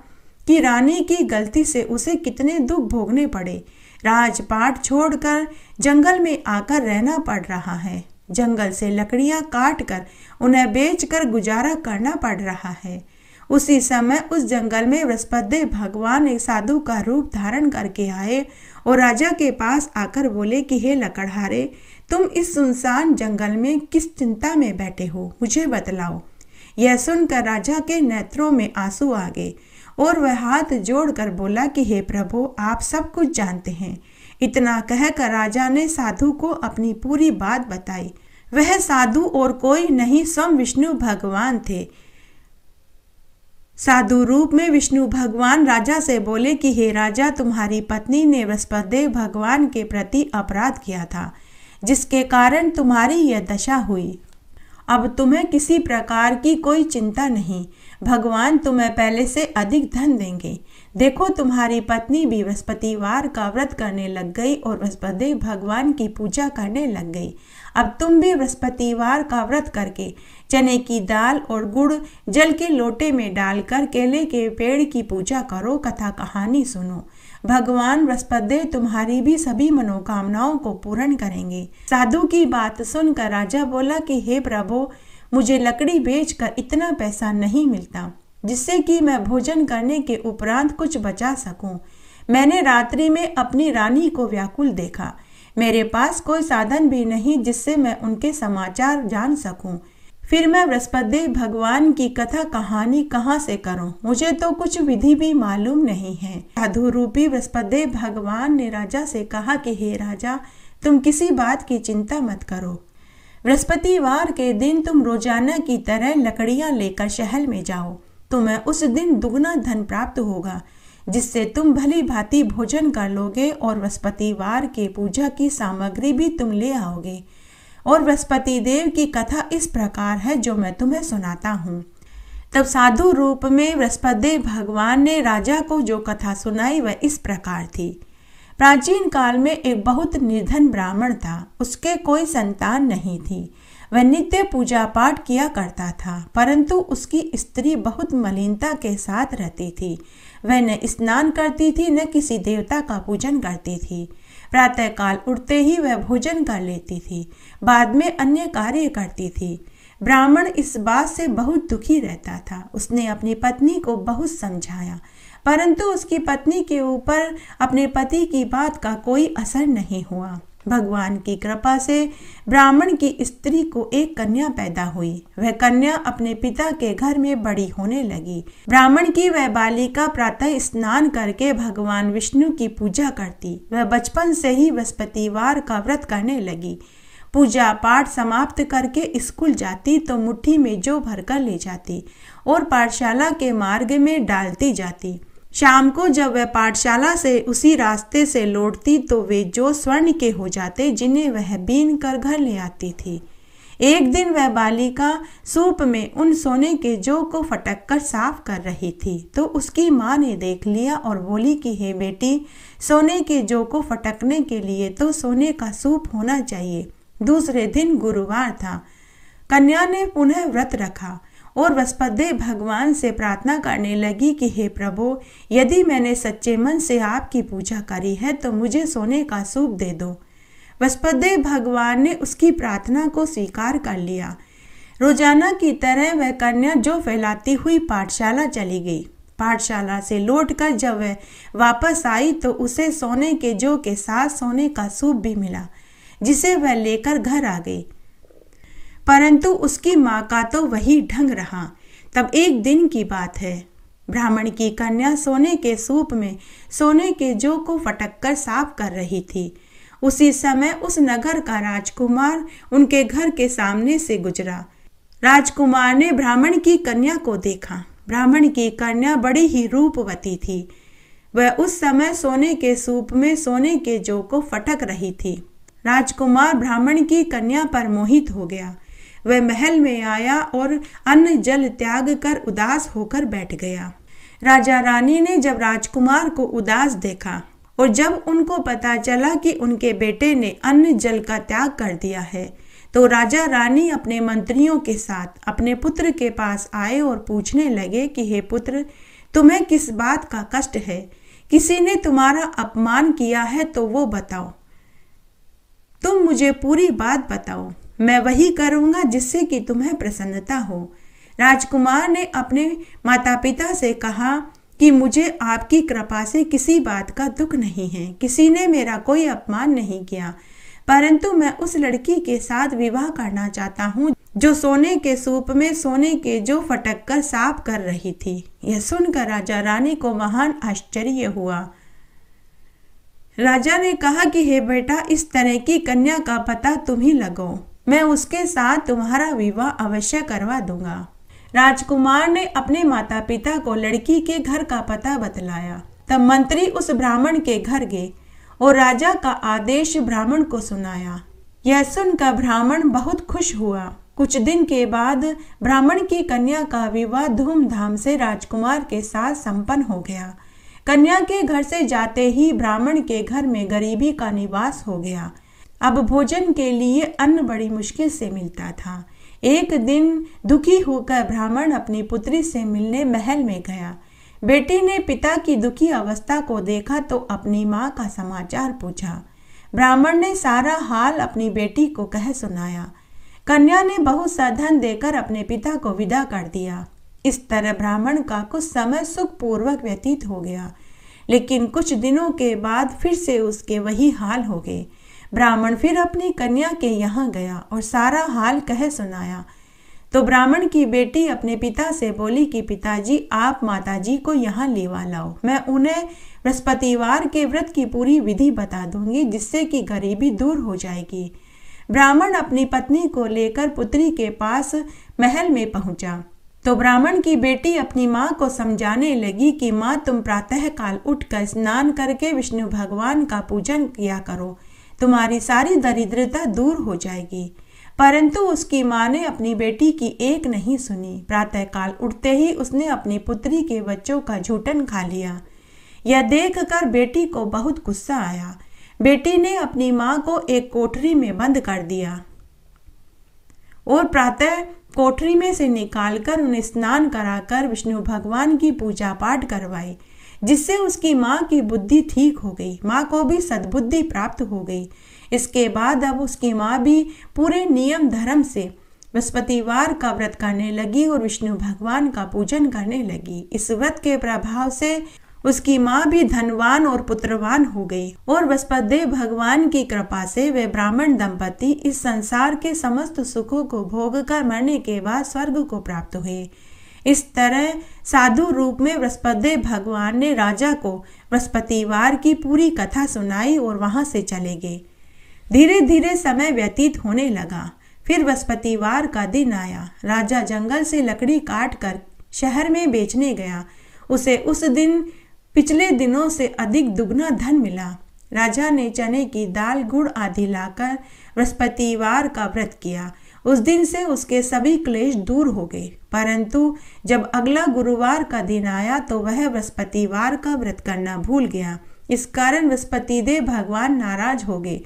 कि रानी की गलती से उसे कितने दुख भोगने पड़े। राजपाट छोड़कर जंगल में आकर रहना पड़ रहा है। जंगल से लकड़ियां काटकर उन्हें बेचकर गुजारा करना पड़ रहा है। उसी समय उस जंगल में बृहस्पति भगवान एक साधु का रूप धारण करके आए और राजा के पास आकर बोले कि हे लकड़हारे, तुम इस सुनसान जंगल में किस चिंता में बैठे हो, मुझे बतलाओ। यह सुनकर राजा के नेत्रों में आंसू आ गए और वह हाथ जोड़कर बोला कि हे प्रभु, आप सब कुछ जानते हैं। इतना कहकर राजा ने साधु को अपनी पूरी बात बताई। वह साधु और कोई नहीं, स्वयं विष्णु भगवान थे। साधु रूप में विष्णु भगवान राजा से बोले कि हे राजा, तुम्हारी पत्नी ने बृहस्पतिदेव भगवान के प्रति अपराध किया था, जिसके कारण तुम्हारी यह दशा हुई। अब तुम्हें किसी प्रकार की कोई चिंता नहीं, भगवान तुम्हें पहले से अधिक धन देंगे। देखो, तुम्हारी पत्नी भी बृहस्पतिवार का व्रत करने लग गई और बृहस्पतिदेव भगवान की पूजा करने लग गई। अब तुम भी बृहस्पतिवार का व्रत करके चने की दाल और गुड़ जल के लोटे में डालकर केले के पेड़ की पूजा करो, कथा कहानी सुनो। भगवान बृहस्पतिदेव तुम्हारी भी सभी मनोकामनाओं को पूर्ण करेंगे। साधु की बात सुनकर राजा बोला कि हे प्रभु, मुझे लकड़ी बेचकर इतना पैसा नहीं मिलता जिससे कि मैं भोजन करने के उपरांत कुछ बचा सकूं। मैंने रात्रि में अपनी रानी को व्याकुल देखा। मेरे पास कोई साधन भी नहीं जिससे मैं उनके समाचार जान सकूं। फिर मैं बृहस्पतिदेव भगवान की कथा कहानी कहाँ से करूं? मुझे तो कुछ विधि भी मालूम नहीं है। साधु रूपी बृहस्पतिदेव भगवान ने राजा से कहा कि हे राजा, तुम किसी बात की चिंता मत करो। बृहस्पतिवार के दिन तुम रोजाना की तरह लकड़ियां लेकर शहर में जाओ। तुम्हें उस दिन दुगना धन प्राप्त होगा, जिससे तुम भली भांति भोजन कर लोगे और बृहस्पतिवार के पूजा की सामग्री भी तुम ले आओगे। और बृहस्पति देव की कथा इस प्रकार है जो मैं तुम्हें सुनाता हूँ। तब साधु रूप में बृहस्पतिदेव भगवान ने राजा को जो कथा सुनाई वह इस प्रकार थी। प्राचीन काल में एक बहुत निर्धन ब्राह्मण था। उसके कोई संतान नहीं थी। वह नित्य पूजा पाठ किया करता था, परंतु उसकी स्त्री बहुत मलिनता के साथ रहती थी। वह न स्नान करती थी, न किसी देवता का पूजन करती थी। प्रातःकाल उठते ही वह भोजन कर लेती थी, बाद में अन्य कार्य करती थी। ब्राह्मण इस बात से बहुत दुखी रहता था। उसने अपनी पत्नी को बहुत समझाया, परंतु उसकी पत्नी के ऊपर अपने पति की बात का कोई असर नहीं हुआ। भगवान की कृपा से ब्राह्मण की स्त्री को एक कन्या पैदा हुई। वह कन्या अपने पिता के घर में बड़ी होने लगी। ब्राह्मण की वह बालिका प्रातः स्नान करके भगवान विष्णु की पूजा करती। वह बचपन से ही बृहस्पतिवार का व्रत करने लगी। पूजा पाठ समाप्त करके स्कूल जाती तो मुट्ठी में जौ भरकर ले जाती और पाठशाला के मार्ग में डालती जाती। शाम को जब वह पाठशाला से उसी रास्ते से लौटती तो वे जौ स्वर्ण के हो जाते, जिन्हें वह बीन कर घर ले आती थी। एक दिन वह बालिका सूप में उन सोने के जौ को फटक कर साफ कर रही थी तो उसकी माँ ने देख लिया और बोली कि हे बेटी, सोने के जौ को फटकने के लिए तो सोने का सूप होना चाहिए। दूसरे दिन गुरुवार था। कन्या ने पुनः व्रत रखा और बृहस्पतिदेव भगवान से प्रार्थना करने लगी कि हे प्रभु, यदि मैंने सच्चे मन से आपकी पूजा करी है तो मुझे सोने का सूप दे दो। बृहस्पतिदेव भगवान ने उसकी प्रार्थना को स्वीकार कर लिया। रोजाना की तरह वह कन्या जौ फैलाती हुई पाठशाला चली गई। पाठशाला से लौटकर जब वह वापस आई तो उसे सोने के जौ के साथ सोने का सूप भी मिला, जिसे वह लेकर घर आ गई। परंतु उसकी माँ का तो वही ढंग रहा। तब एक दिन की बात है, ब्राह्मण की कन्या सोने के सूप में सोने के जौ को फटक कर साफ कर रही थी। उसी समय उस नगर का राजकुमार उनके घर के सामने से गुजरा। राजकुमार ने ब्राह्मण की कन्या को देखा। ब्राह्मण की कन्या बड़ी ही रूपवती थी। वह उस समय सोने के सूप में सोने के जौ को फटक रही थी। राजकुमार ब्राह्मण की कन्या पर मोहित हो गया। वह महल में आया और अन्न जल त्याग कर उदास होकर बैठ गया। राजा रानी ने जब राजकुमार को उदास देखा और जब उनको पता चला कि उनके बेटे ने अन्न जल का त्याग कर दिया है, तो राजा रानी अपने मंत्रियों के साथ अपने पुत्र के पास आए और पूछने लगे कि हे पुत्र, तुम्हें किस बात का कष्ट है? किसी ने तुम्हारा अपमान किया है तो वो बताओ। तुम मुझे पूरी बात बताओ, मैं वही करूंगा जिससे कि तुम्हें प्रसन्नता हो। राजकुमार ने अपने माता पिता से कहा कि मुझे आपकी कृपा से किसी बात का दुख नहीं है। किसी ने मेरा कोई अपमान नहीं किया, परंतु मैं उस लड़की के साथ विवाह करना चाहता हूँ जो सोने के सूप में सोने के जो फटक कर साफ कर रही थी। यह सुनकर राजा रानी को महान आश्चर्य हुआ। राजा ने कहा कि हे बेटा, इस तरह की कन्या का पता तुम ही लगो, मैं उसके साथ तुम्हारा विवाह अवश्य करवा दूंगा। राजकुमार ने अपने माता पिता को लड़की के घर का पता बतलाया। तब मंत्री उस ब्राह्मण के घर गए और राजा का आदेश ब्राह्मण को सुनाया। यह सुनकर ब्राह्मण बहुत खुश हुआ। कुछ दिन के बाद ब्राह्मण की कन्या का विवाह धूमधाम से राजकुमार के साथ संपन्न हो गया। कन्या के घर से जाते ही ब्राह्मण के घर में गरीबी का निवास हो गया। अब भोजन के लिए अन्न बड़ी मुश्किल से मिलता था। एक दिन दुखी होकर ब्राह्मण अपनी पुत्री से मिलने महल में गया। बेटी ने पिता की दुखी अवस्था को देखा तो अपनी माँ का समाचार पूछा। ब्राह्मण ने सारा हाल अपनी बेटी को कह सुनाया। कन्या ने बहुत सा धन देकर अपने पिता को विदा कर दिया। इस तरह ब्राह्मण का कुछ समय सुखपूर्वक व्यतीत हो गया, लेकिन कुछ दिनों के बाद फिर से उसके वही हाल हो गए। ब्राह्मण फिर अपनी कन्या के यहाँ गया और सारा हाल कह सुनाया। तो ब्राह्मण की बेटी अपने पिता से बोली कि पिताजी, आप माताजी को यहाँ लेवा लाओ, मैं उन्हें बृहस्पतिवार के व्रत की पूरी विधि बता दूंगी, जिससे कि गरीबी दूर हो जाएगी। ब्राह्मण अपनी पत्नी को लेकर पुत्री के पास महल में पहुंचा तो ब्राह्मण की बेटी अपनी माँ को समझाने लगी कि माँ, तुम प्रातःकाल उठकर स्नान करके विष्णु भगवान का पूजन किया करो, तुम्हारी सारी दरिद्रता दूर हो जाएगी। परंतु उसकी माँ ने अपनी बेटी की एक नहीं सुनी। प्रातःकाल उठते ही उसने अपनी पुत्री के बच्चों का झूठन खा लिया। यह देखकर बेटी को बहुत गुस्सा आया। बेटी ने अपनी माँ को एक कोठरी में बंद कर दिया और प्रातः कोठरी में से निकालकर उन्हें स्नान कराकर विष्णु भगवान की पूजा पाठ करवाई, जिससे उसकी माँ की बुद्धि ठीक हो गई। माँ को भी सद्बुद्धि प्राप्त हो गई। इसके बाद अब उसकी माँ भी पूरे नियम धर्म से बृहस्पतिवार का व्रत करने लगी और विष्णु भगवान का पूजन करने लगी। इस व्रत के प्रभाव से उसकी माँ भी धनवान और पुत्रवान हो गई और बृहस्पति भगवान की कृपा से वे ब्राह्मण दंपति इस संसार के समस्त सुखों को भोग कर मरने के बाद स्वर्ग को प्राप्त हुए। इस तरह साधु रूप में बृहस्पति भगवान ने राजा को बृहस्पतिवार की पूरी कथा सुनाई और वहां से चले गए। धीरे धीरे समय व्यतीत होने लगा। फिर बृहस्पतिवार का दिन आया। राजा जंगल से लकड़ी काट कर शहर में बेचने गया। उसे उस दिन पिछले दिनों से अधिक दुगना धन मिला। राजा ने चने की दाल, गुड़ आदि लाकर बृहस्पतिवार का व्रत किया। उस दिन से उसके सभी क्लेश दूर हो गए। परंतु जब अगला गुरुवार का दिन आया तो वह बृहस्पतिवार का व्रत करना भूल गया। इस कारण बृहस्पति देव भगवान नाराज हो गए।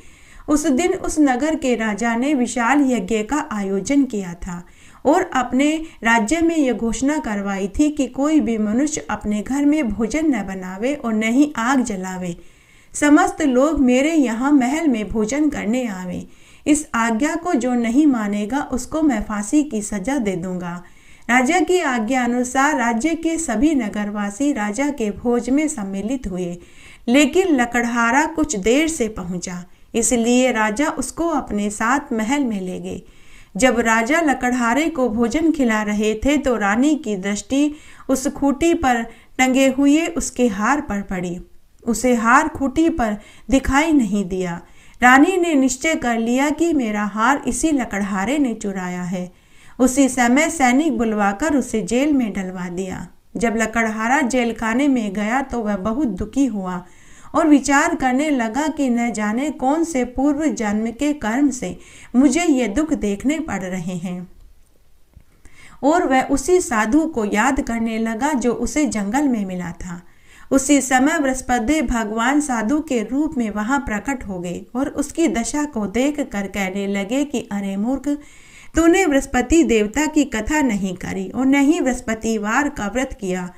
उस दिन उस नगर के राजा ने विशाल यज्ञ का आयोजन किया था और अपने राज्य में यह घोषणा करवाई थी कि कोई भी मनुष्य अपने घर में भोजन न बनावे और न ही आग जलावे। समस्त लोग मेरे यहाँ महल में भोजन करने आवे। इस आज्ञा को जो नहीं मानेगा उसको मैं फांसी की सजा दे दूंगा। राजा की आज्ञा अनुसार राज्य के सभी नगरवासी राजा के भोज में सम्मिलित हुए, लेकिन लकड़हारा कुछ देर से पहुंचा, इसलिए राजा उसको अपने साथ महल में ले गए। जब राजा लकड़हारे को भोजन खिला रहे थे तो रानी की दृष्टि उस खूंटी पर टंगे हुए उसके हार पर पड़ी। उसे हार खूंटी पर दिखाई नहीं दिया। रानी ने निश्चय कर लिया कि मेरा हार इसी लकड़हारे ने चुराया है। उसी समय सैनिक बुलवाकर उसे जेल में डलवा दिया। जब लकड़हारा जेल खाने में गया तो वह बहुत दुखी हुआ और विचार करने लगा कि न जाने कौन से पूर्व जन्म के कर्म से मुझे ये दुख देखने पड़ रहे हैं। और वह उसी साधु को याद करने लगा जो उसे जंगल में मिला था। उसी समय बृहस्पति भगवान साधु के रूप में वहां प्रकट हो गए और उसकी दशा को देख कर कहने लगे कि अरे मूर्ख, तूने बृहस्पति देवता की कथा नहीं करी और न ही बृहस्पतिवार का व्रत किया।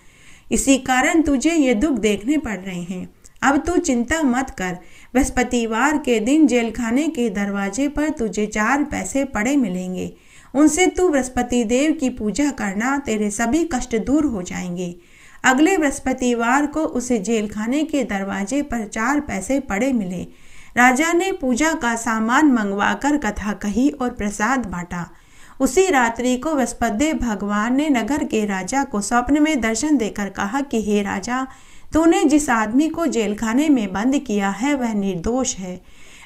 इसी कारण तुझे ये दुख देखने पड़ रहे हैं। अब तू चिंता मत कर। बृहस्पतिवार के दिन जेलखाने के दरवाजे पर तुझे 4 पैसे पड़े मिलेंगे। उनसे तू बृहस्पति देव की पूजा करना, तेरे सभी कष्ट दूर हो जाएंगे। अगले बृहस्पतिवार को उसे जेलखाने के दरवाजे पर 4 पैसे पड़े मिले। राजा ने पूजा का सामान मंगवाकर कथा कही और प्रसाद बांटा उसी रात्रि को बृहस्पतिदेव भगवान ने नगर के राजा को स्वप्न में दर्शन देकर कहा कि हे राजा, तूने जिस आदमी को जेलखाने में बंद किया है वह निर्दोष है,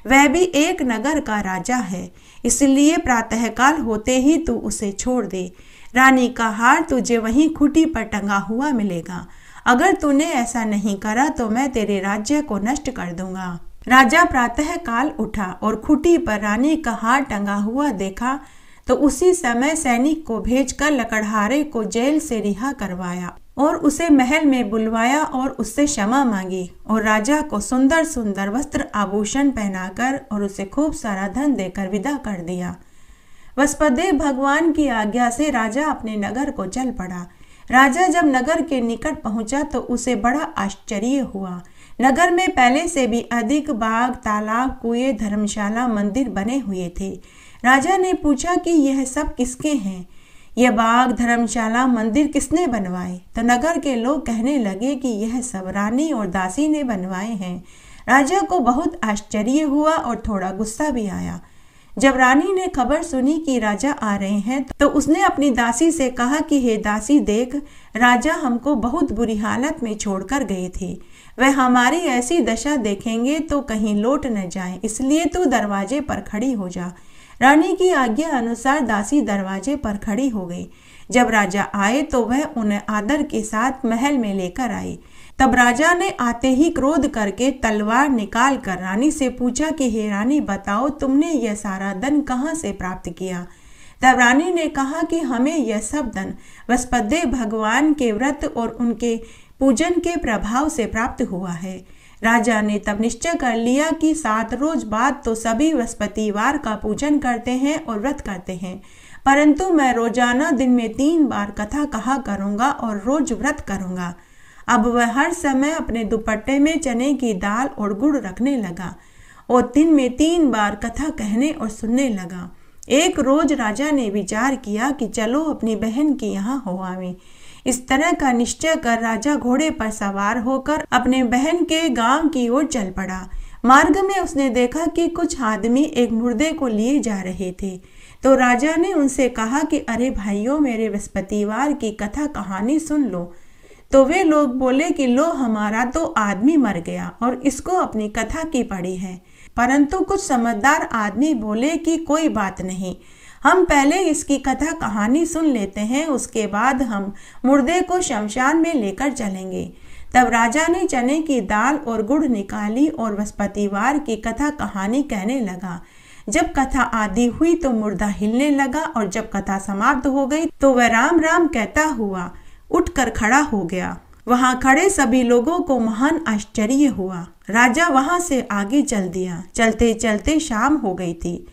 वह भी एक नगर का राजा है, इसलिए प्रातःकाल होते ही तू उसे छोड़ दे। रानी का हार तुझे वहीं खूंटी पर टंगा हुआ मिलेगा। अगर तूने ऐसा नहीं करा तो मैं तेरे राज्य को नष्ट कर दूंगा। राजा प्रातःकाल उठा और खूंटी पर रानी का हार टंगा हुआ देखा तो उसी समय सैनिक को भेजकर लकड़हारे को जेल से रिहा करवाया और उसे महल में बुलवाया और उससे क्षमा मांगी और राजा को सुंदर सुंदर वस्त्र आभूषण पहनाकर और उसे खूब सारा धन देकर विदा कर दिया। बृहस्पतिदेव भगवान की आज्ञा से राजा अपने नगर को चल पड़ा। राजा जब नगर के निकट पहुंचा तो उसे बड़ा आश्चर्य हुआ। नगर में पहले से भी अधिक बाग, तालाब, कुएं, धर्मशाला, मंदिर बने हुए थे। राजा ने पूछा कि यह सब किसके हैं? यह बाग, धर्मशाला, मंदिर किसने बनवाए? तो नगर के लोग कहने लगे कि यह सब रानी और दासी ने बनवाए हैं। राजा को बहुत आश्चर्य हुआ और थोड़ा गुस्सा भी आया। जब रानी ने खबर सुनी कि राजा आ रहे हैं तो उसने अपनी दासी से कहा कि हे दासी, देख, राजा हमको बहुत बुरी हालत में छोड़कर गए थे। वह हमारी ऐसी दशा देखेंगे तो कहीं लौट न जाए, इसलिए तू दरवाजे पर खड़ी हो जा। रानी की आज्ञा अनुसार दासी दरवाजे पर खड़ी हो गई। जब राजा आए तो वह उन्हें आदर के साथ महल में लेकर आई। तब राजा ने आते ही क्रोध करके तलवार निकाल कर रानी से पूछा कि हे रानी, बताओ तुमने यह सारा धन कहाँ से प्राप्त किया? तब रानी ने कहा कि हमें यह सब धन बृहस्पतिदेव भगवान के व्रत और उनके पूजन के प्रभाव से प्राप्त हुआ है। राजा ने तब निश्चय कर लिया कि 7 रोज बाद तो सभी बृहस्पतिवार का पूजन करते हैं और व्रत करते हैं, परंतु मैं रोजाना दिन में 3 बार कथा कहा करूँगा और रोज व्रत करूँगा। अब वह हर समय अपने दुपट्टे में चने की दाल और गुड़ रखने लगा और दिन में 3 बार कथा कहने और सुनने लगा। एक रोज राजा ने विचार किया कि चलो अपनी बहन के यहाँ हो आवें। इस तरह का निश्चय कर राजा घोड़े पर सवार होकर अपने बहन के गांव की ओर चल पड़ा। मार्ग में उसने देखा कि कुछ आदमी एक मुर्दे को लिए जा रहे थे, तो राजा ने उनसे कहा कि अरे भाइयों, मेरे बृहस्पतिवार की कथा कहानी सुन लो। तो वे लोग बोले कि लो, हमारा तो आदमी मर गया और इसको अपनी कथा की पड़ी है। परंतु कुछ समझदार आदमी बोले कि कोई बात नहीं, हम पहले इसकी कथा कहानी सुन लेते हैं, उसके बाद हम मुर्दे को शमशान में लेकर चलेंगे। तब राजा ने चने की दाल और गुड़ निकाली और बृहस्पतिवार की कथा कहानी कहने लगा। जब कथा आदि हुई तो मुर्दा हिलने लगा और जब कथा समाप्त हो गई तो वह राम राम कहता हुआ उठकर खड़ा हो गया। वहां खड़े सभी लोगों को महान आश्चर्य हुआ। राजा वहां से आगे चल दिया। चलते चलते शाम हो गई थी।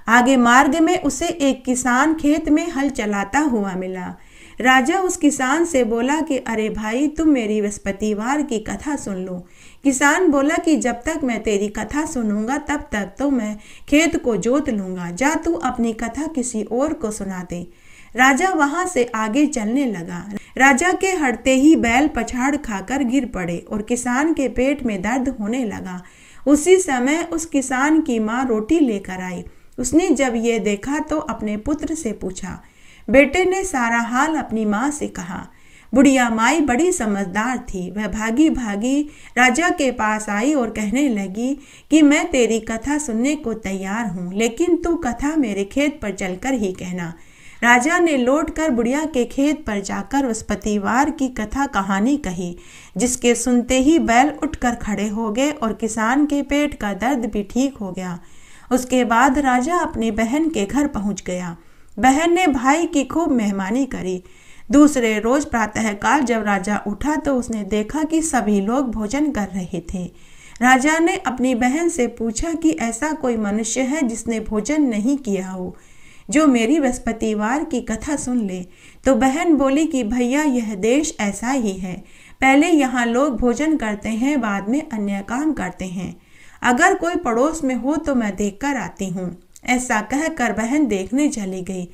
आगे मार्ग में उसे एक किसान खेत में हल चलाता हुआ मिला। राजा उस किसान से बोला कि अरे भाई, तुम मेरी बृहस्पतिवार की कथा सुन लो। किसान बोला कि जब तक मैं तेरी कथा सुनूंगा तब तक तो मैं खेत को जोत लूंगा। जा तू अपनी कथा किसी और को सुना दे। राजा वहां से आगे चलने लगा। राजा के हटते ही बैल पछाड़ खाकर गिर पड़े और किसान के पेट में दर्द होने लगा। उसी समय उस किसान की माँ रोटी लेकर आई। उसने जब ये देखा तो अपने पुत्र से पूछा। बेटे ने सारा हाल अपनी माँ से कहा। बुढ़िया माई बड़ी समझदार थी। वह भागी भागी राजा के पास आई और कहने लगी कि मैं तेरी कथा सुनने को तैयार हूँ, लेकिन तू कथा मेरे खेत पर चलकर ही कहना। राजा ने लौटकर बुढ़िया के खेत पर जाकर बृहस्पतिवार की कथा कहानी कही, जिसके सुनते ही बैल उठकर खड़े हो गए और किसान के पेट का दर्द भी ठीक हो गया। उसके बाद राजा अपनी बहन के घर पहुंच गया। बहन ने भाई की खूब मेहमानी करी। दूसरे रोज प्रातःकाल जब राजा उठा तो उसने देखा कि सभी लोग भोजन कर रहे थे। राजा ने अपनी बहन से पूछा कि ऐसा कोई मनुष्य है जिसने भोजन नहीं किया हो, जो मेरी बृहस्पतिवार की कथा सुन ले। तो बहन बोली कि भैया, यह देश ऐसा ही है। पहले यहाँ लोग भोजन करते हैं, बाद में अन्य काम करते हैं। अगर कोई पड़ोस में हो तो मैं देखकर आती हूँ। ऐसा कहकर बहन देखने चली गई,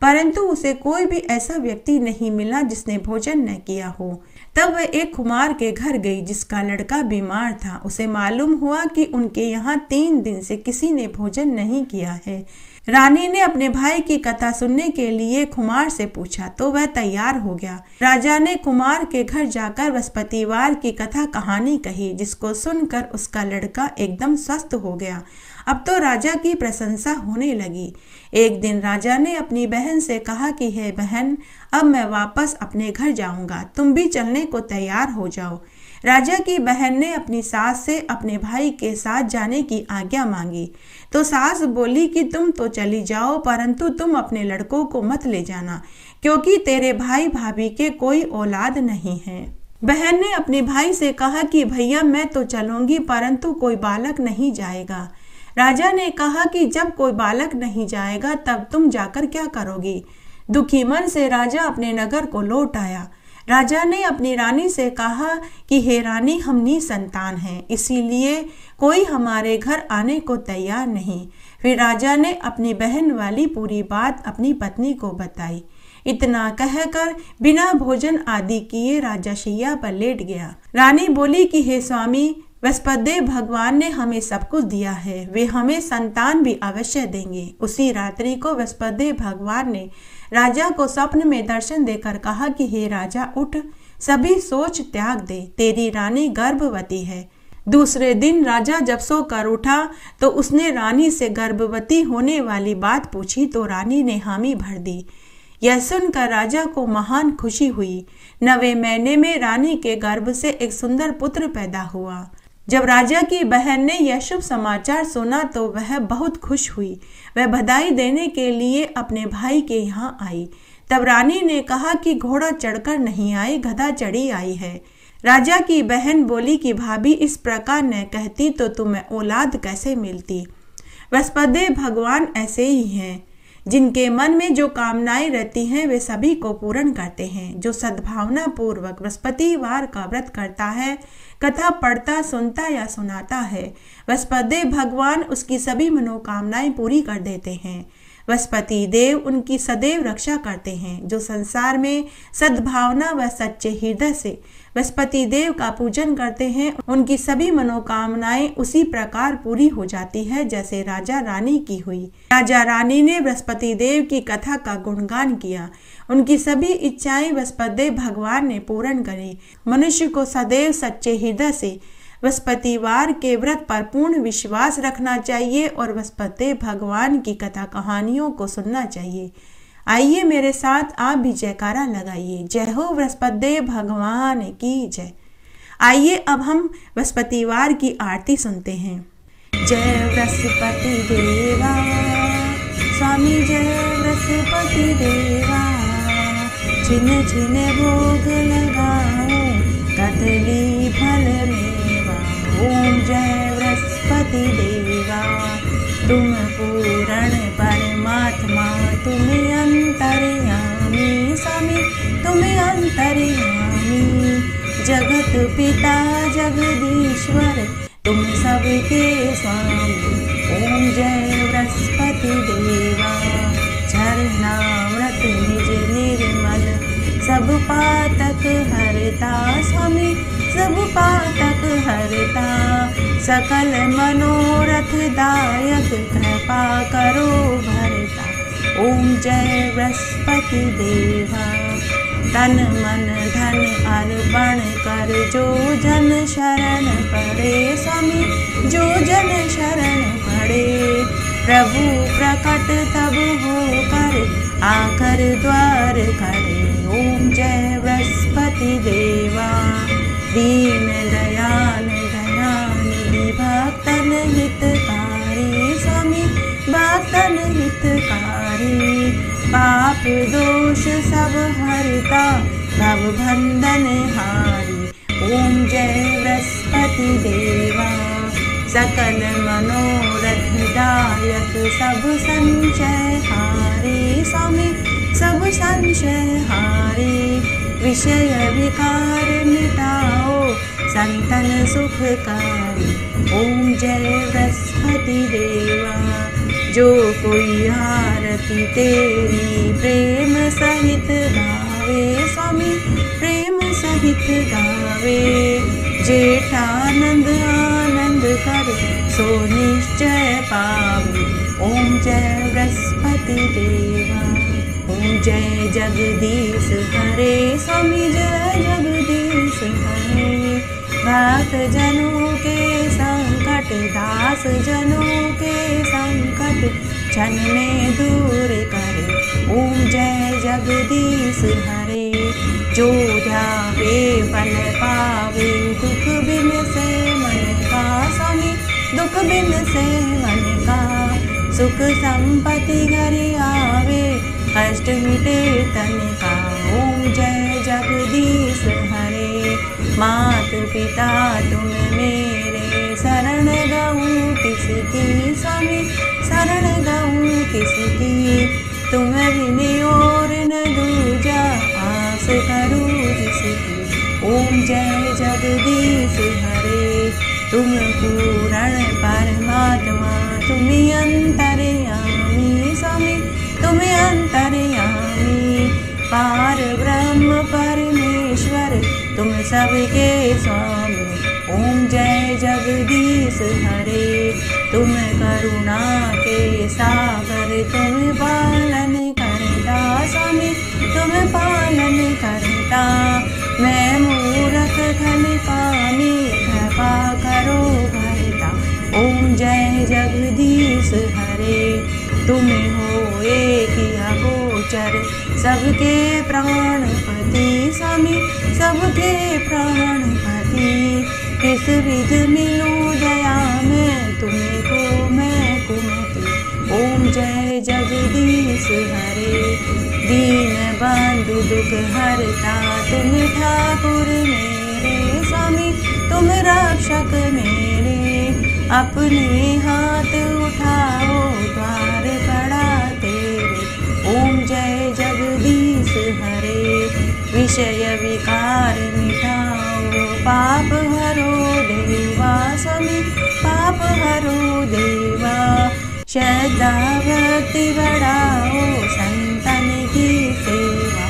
परंतु उसे कोई भी ऐसा व्यक्ति नहीं मिला जिसने भोजन न किया हो। तब वह एक कुम्हार के घर गई जिसका लड़का बीमार था। उसे मालूम हुआ कि उनके यहाँ 3 दिन से किसी ने भोजन नहीं किया है। रानी ने अपने भाई की कथा सुनने के लिए कुम्हार से पूछा तो वह तैयार हो गया। राजा ने कुम्हार के घर जाकर बृहस्पतिवार की कथा कहानी कही, जिसको सुनकर उसका लड़का एकदम स्वस्थ हो गया। अब तो राजा की प्रशंसा होने लगी। एक दिन राजा ने अपनी बहन से कहा कि हे बहन, अब मैं वापस अपने घर जाऊंगा, तुम भी चलने को तैयार हो जाओ। राजा की बहन ने अपनी सास से अपने भाई के साथ जाने की आज्ञा मांगी तो सास बोली कि तुम तो चली जाओ, परंतु तुम अपने लड़कों को मत ले जाना, क्योंकि तेरे भाई भाभी के कोई औलाद नहीं है। बहन ने अपने भाई से कहा कि भैया मैं तो चलूंगी, परंतु कोई बालक नहीं जाएगा। राजा ने कहा कि जब कोई बालक नहीं जाएगा तब तुम जाकर क्या करोगी। दुखी मन से राजा अपने नगर को लौट आया। राजा ने अपनी रानी से कहा कि हे रानी, हम निसंतान हैं, इसीलिए कोई हमारे घर आने को तैयार नहीं। फिर राजा ने अपनी बहन वाली पूरी बात अपनी पत्नी को बताई। इतना कहकर बिना भोजन आदि किए राजा शैया पर लेट गया। रानी बोली कि हे स्वामी, बृहस्पतिदेव भगवान ने हमें सब कुछ दिया है, वे हमें संतान भी अवश्य देंगे। उसी रात्रि को बृहस्पतिदेव भगवान ने राजा को स्वप्न में दर्शन देकर कहा कि हे राजा, उठ, सभी सोच त्याग दे, तेरी रानी गर्भवती है। दूसरे दिन राजा जब सोकर उठा तो उसने रानी से गर्भवती होने वाली बात पूछी तो रानी ने हामी भर दी। यह सुनकर राजा को महान खुशी हुई। 9वें महीने में रानी के गर्भ से एक सुंदर पुत्र पैदा हुआ। जब राजा की बहन ने यह शुभ समाचार सुना तो वह बहुत खुश हुई। वह बधाई देने के लिए अपने भाई के यहाँ आई। तब रानी ने कहा कि घोड़ा चढ़कर नहीं आई, गधा चढ़ी आई है। राजा की बहन बोली कि भाभी, इस प्रकार न कहती तो तुम्हें औलाद कैसे मिलती। बृहस्पतिदेव भगवान ऐसे ही हैं, जिनके मन में जो कामनाएं रहती हैं वे सभी को पूर्ण करते हैं। जो सद्भावना पूर्वक बृहस्पतिवार का व्रत करता है, कथा पढ़ता, सुनता या सुनाता है, बृहस्पतिदेव भगवान उसकी सभी मनोकामनाएं पूरी कर देते हैं। बृहस्पति देव उनकी सदैव रक्षा करते हैं। जो संसार में सद्भावना व सच्चे हृदय से बृहस्पति देव का पूजन करते हैं, उनकी सभी मनोकामनाएं उसी प्रकार पूरी हो जाती है जैसे राजा रानी की हुई। राजा रानी ने बृहस्पति देव की कथा का गुणगान किया। उनकी सभी इच्छाएं बृहस्पति देव भगवान ने पूर्ण करी। मनुष्य को सदैव सच्चे हृदय से बृहस्पतिवार के व्रत पर पूर्ण विश्वास रखना चाहिए और बृहस्पति भगवान की कथा कहानियों को सुनना चाहिए। आइए मेरे साथ आप भी जयकारा लगाइए। जय हो बृहस्पति भगवान की जय। आइए अब हम बृहस्पतिवार की आरती सुनते हैं। जय बृहस्पति देवा स्वामी, जय बृहस्पति देवा, छिन छिन भोग लगाओ कदली फल मेवा। ओम जय बृहस्पति देवा, तुम पूर्ण परमात्मा, तुम्हें अंतर्यामी स्वामी, तुम्हें अंतर्यामी। जगत पिता जगदीश्वर, तुम सबके स्वामी। ओम जय बृहस्पति देवा, झरनामृत निज निर्मल, सब पातक हरता स्वामी, सब पातक हरता। सकल मनोरथ दायक, कृपा करो भरता। ओम जय बृहस्पति देवा, तन मन धन अर्पण कर जो जन शरण पड़े स्वामी, जो जन शरण पड़े। प्रभु प्रकट तब होकर आकर द्वार खड़े। ओम जय बृहस्पति देवा, दीन दयाल दयानिधि, भक्तन हितकारी स्वामी, भक्तन हितकारी। पाप दोष सब हरता, भव बंधन हारी। ओम जय बृहस्पति देवा, सकल मनोरथ दायक, सब संशय हारी स्वामी, सब संशय हारी। विषय विकार मिटाओ, संतन सुखकारी। ओम जय बृहस्पति देवा, जो कोई आरती तेरी प्रेम सहित गावे स्वामी, प्रेम सहित हित गावे। जेठानंद आनंद करे सो निश्चय पावे। ओम जय बृहस्पति देवा। ओम जय जगदीश हरे। स्वामी जय जगदीश हरे। भक्त जनों के संकट दास जनों के संकट क्षण में दूर करे। ओम जय जगदीश हरे। जो ध्यावे फल पावे दुख बिन से मन का। स्वामी दुख बिन से मन का। सुख संपत्ति घर आवे कष्ट मिटे तन का। ओम जय जगदीश हरे। मात पिता तुम मेरे शरण गऊँ किसकी। स्वामी शरण गऊँ किसकी। तुम बिन और न दूजा आस करूँ जिसकी। ओम जय जगदीश हरे। तुम पूर्ण परमात्मा तुम अंतर्यामी। स्वामी तुम अंतर्यामी। पार ब्रह्म परमेश्वर तुम सबके स्वामी। ओम जय जगदीश हरे। तुम करुणा के सागर तुम पालन करता। स्वामी तुम पालन करता। मैं मूर्ख खल पानी कृपा करो भरता। ओम जय जगदीश हरे। तुम हो एक अगोचर सबके प्राणपति। स्वामी सबके प्राणपति। किस विध मिलूं दया में तुम्हें को मैं कुमति। ओम जय जगदीश हरे। दीन बंधु दुख हरता तुम ठाकुर मेरे। स्वामी तुम रक्षक मेरे। अपने हाथ उठाओ द्वार पड़ा तेरे। ओम जय जगदीश हरे। विषय विकार मिटाओ पाप हरो देवा। स्वामी पाप हरो देवा। श्रद्धा भक्ति बढ़ाओ संतन की सेवा।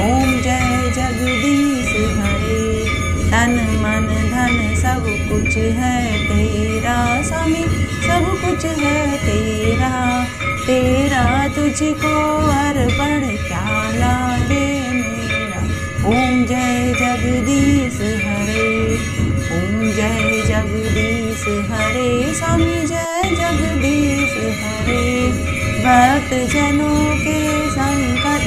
ओम जय जगदीश हरे। तन मन धन सब कुछ है तेरा। स्वामी सब कुछ है तेरा। तेरा तुझको अर्पण क्या लागे मेरा। ओम जय जगदीश हरे। ओम जय जगदीश हरे। स्वामी जय जगदीश हरे। भक्त जनों के संकट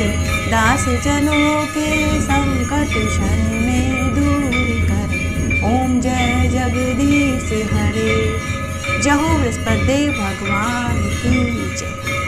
दास जनों के संकट क्षण में दूर करे। ओम जय जगदीश हरे। जय हो बृहस्पति देव भगवान की जय।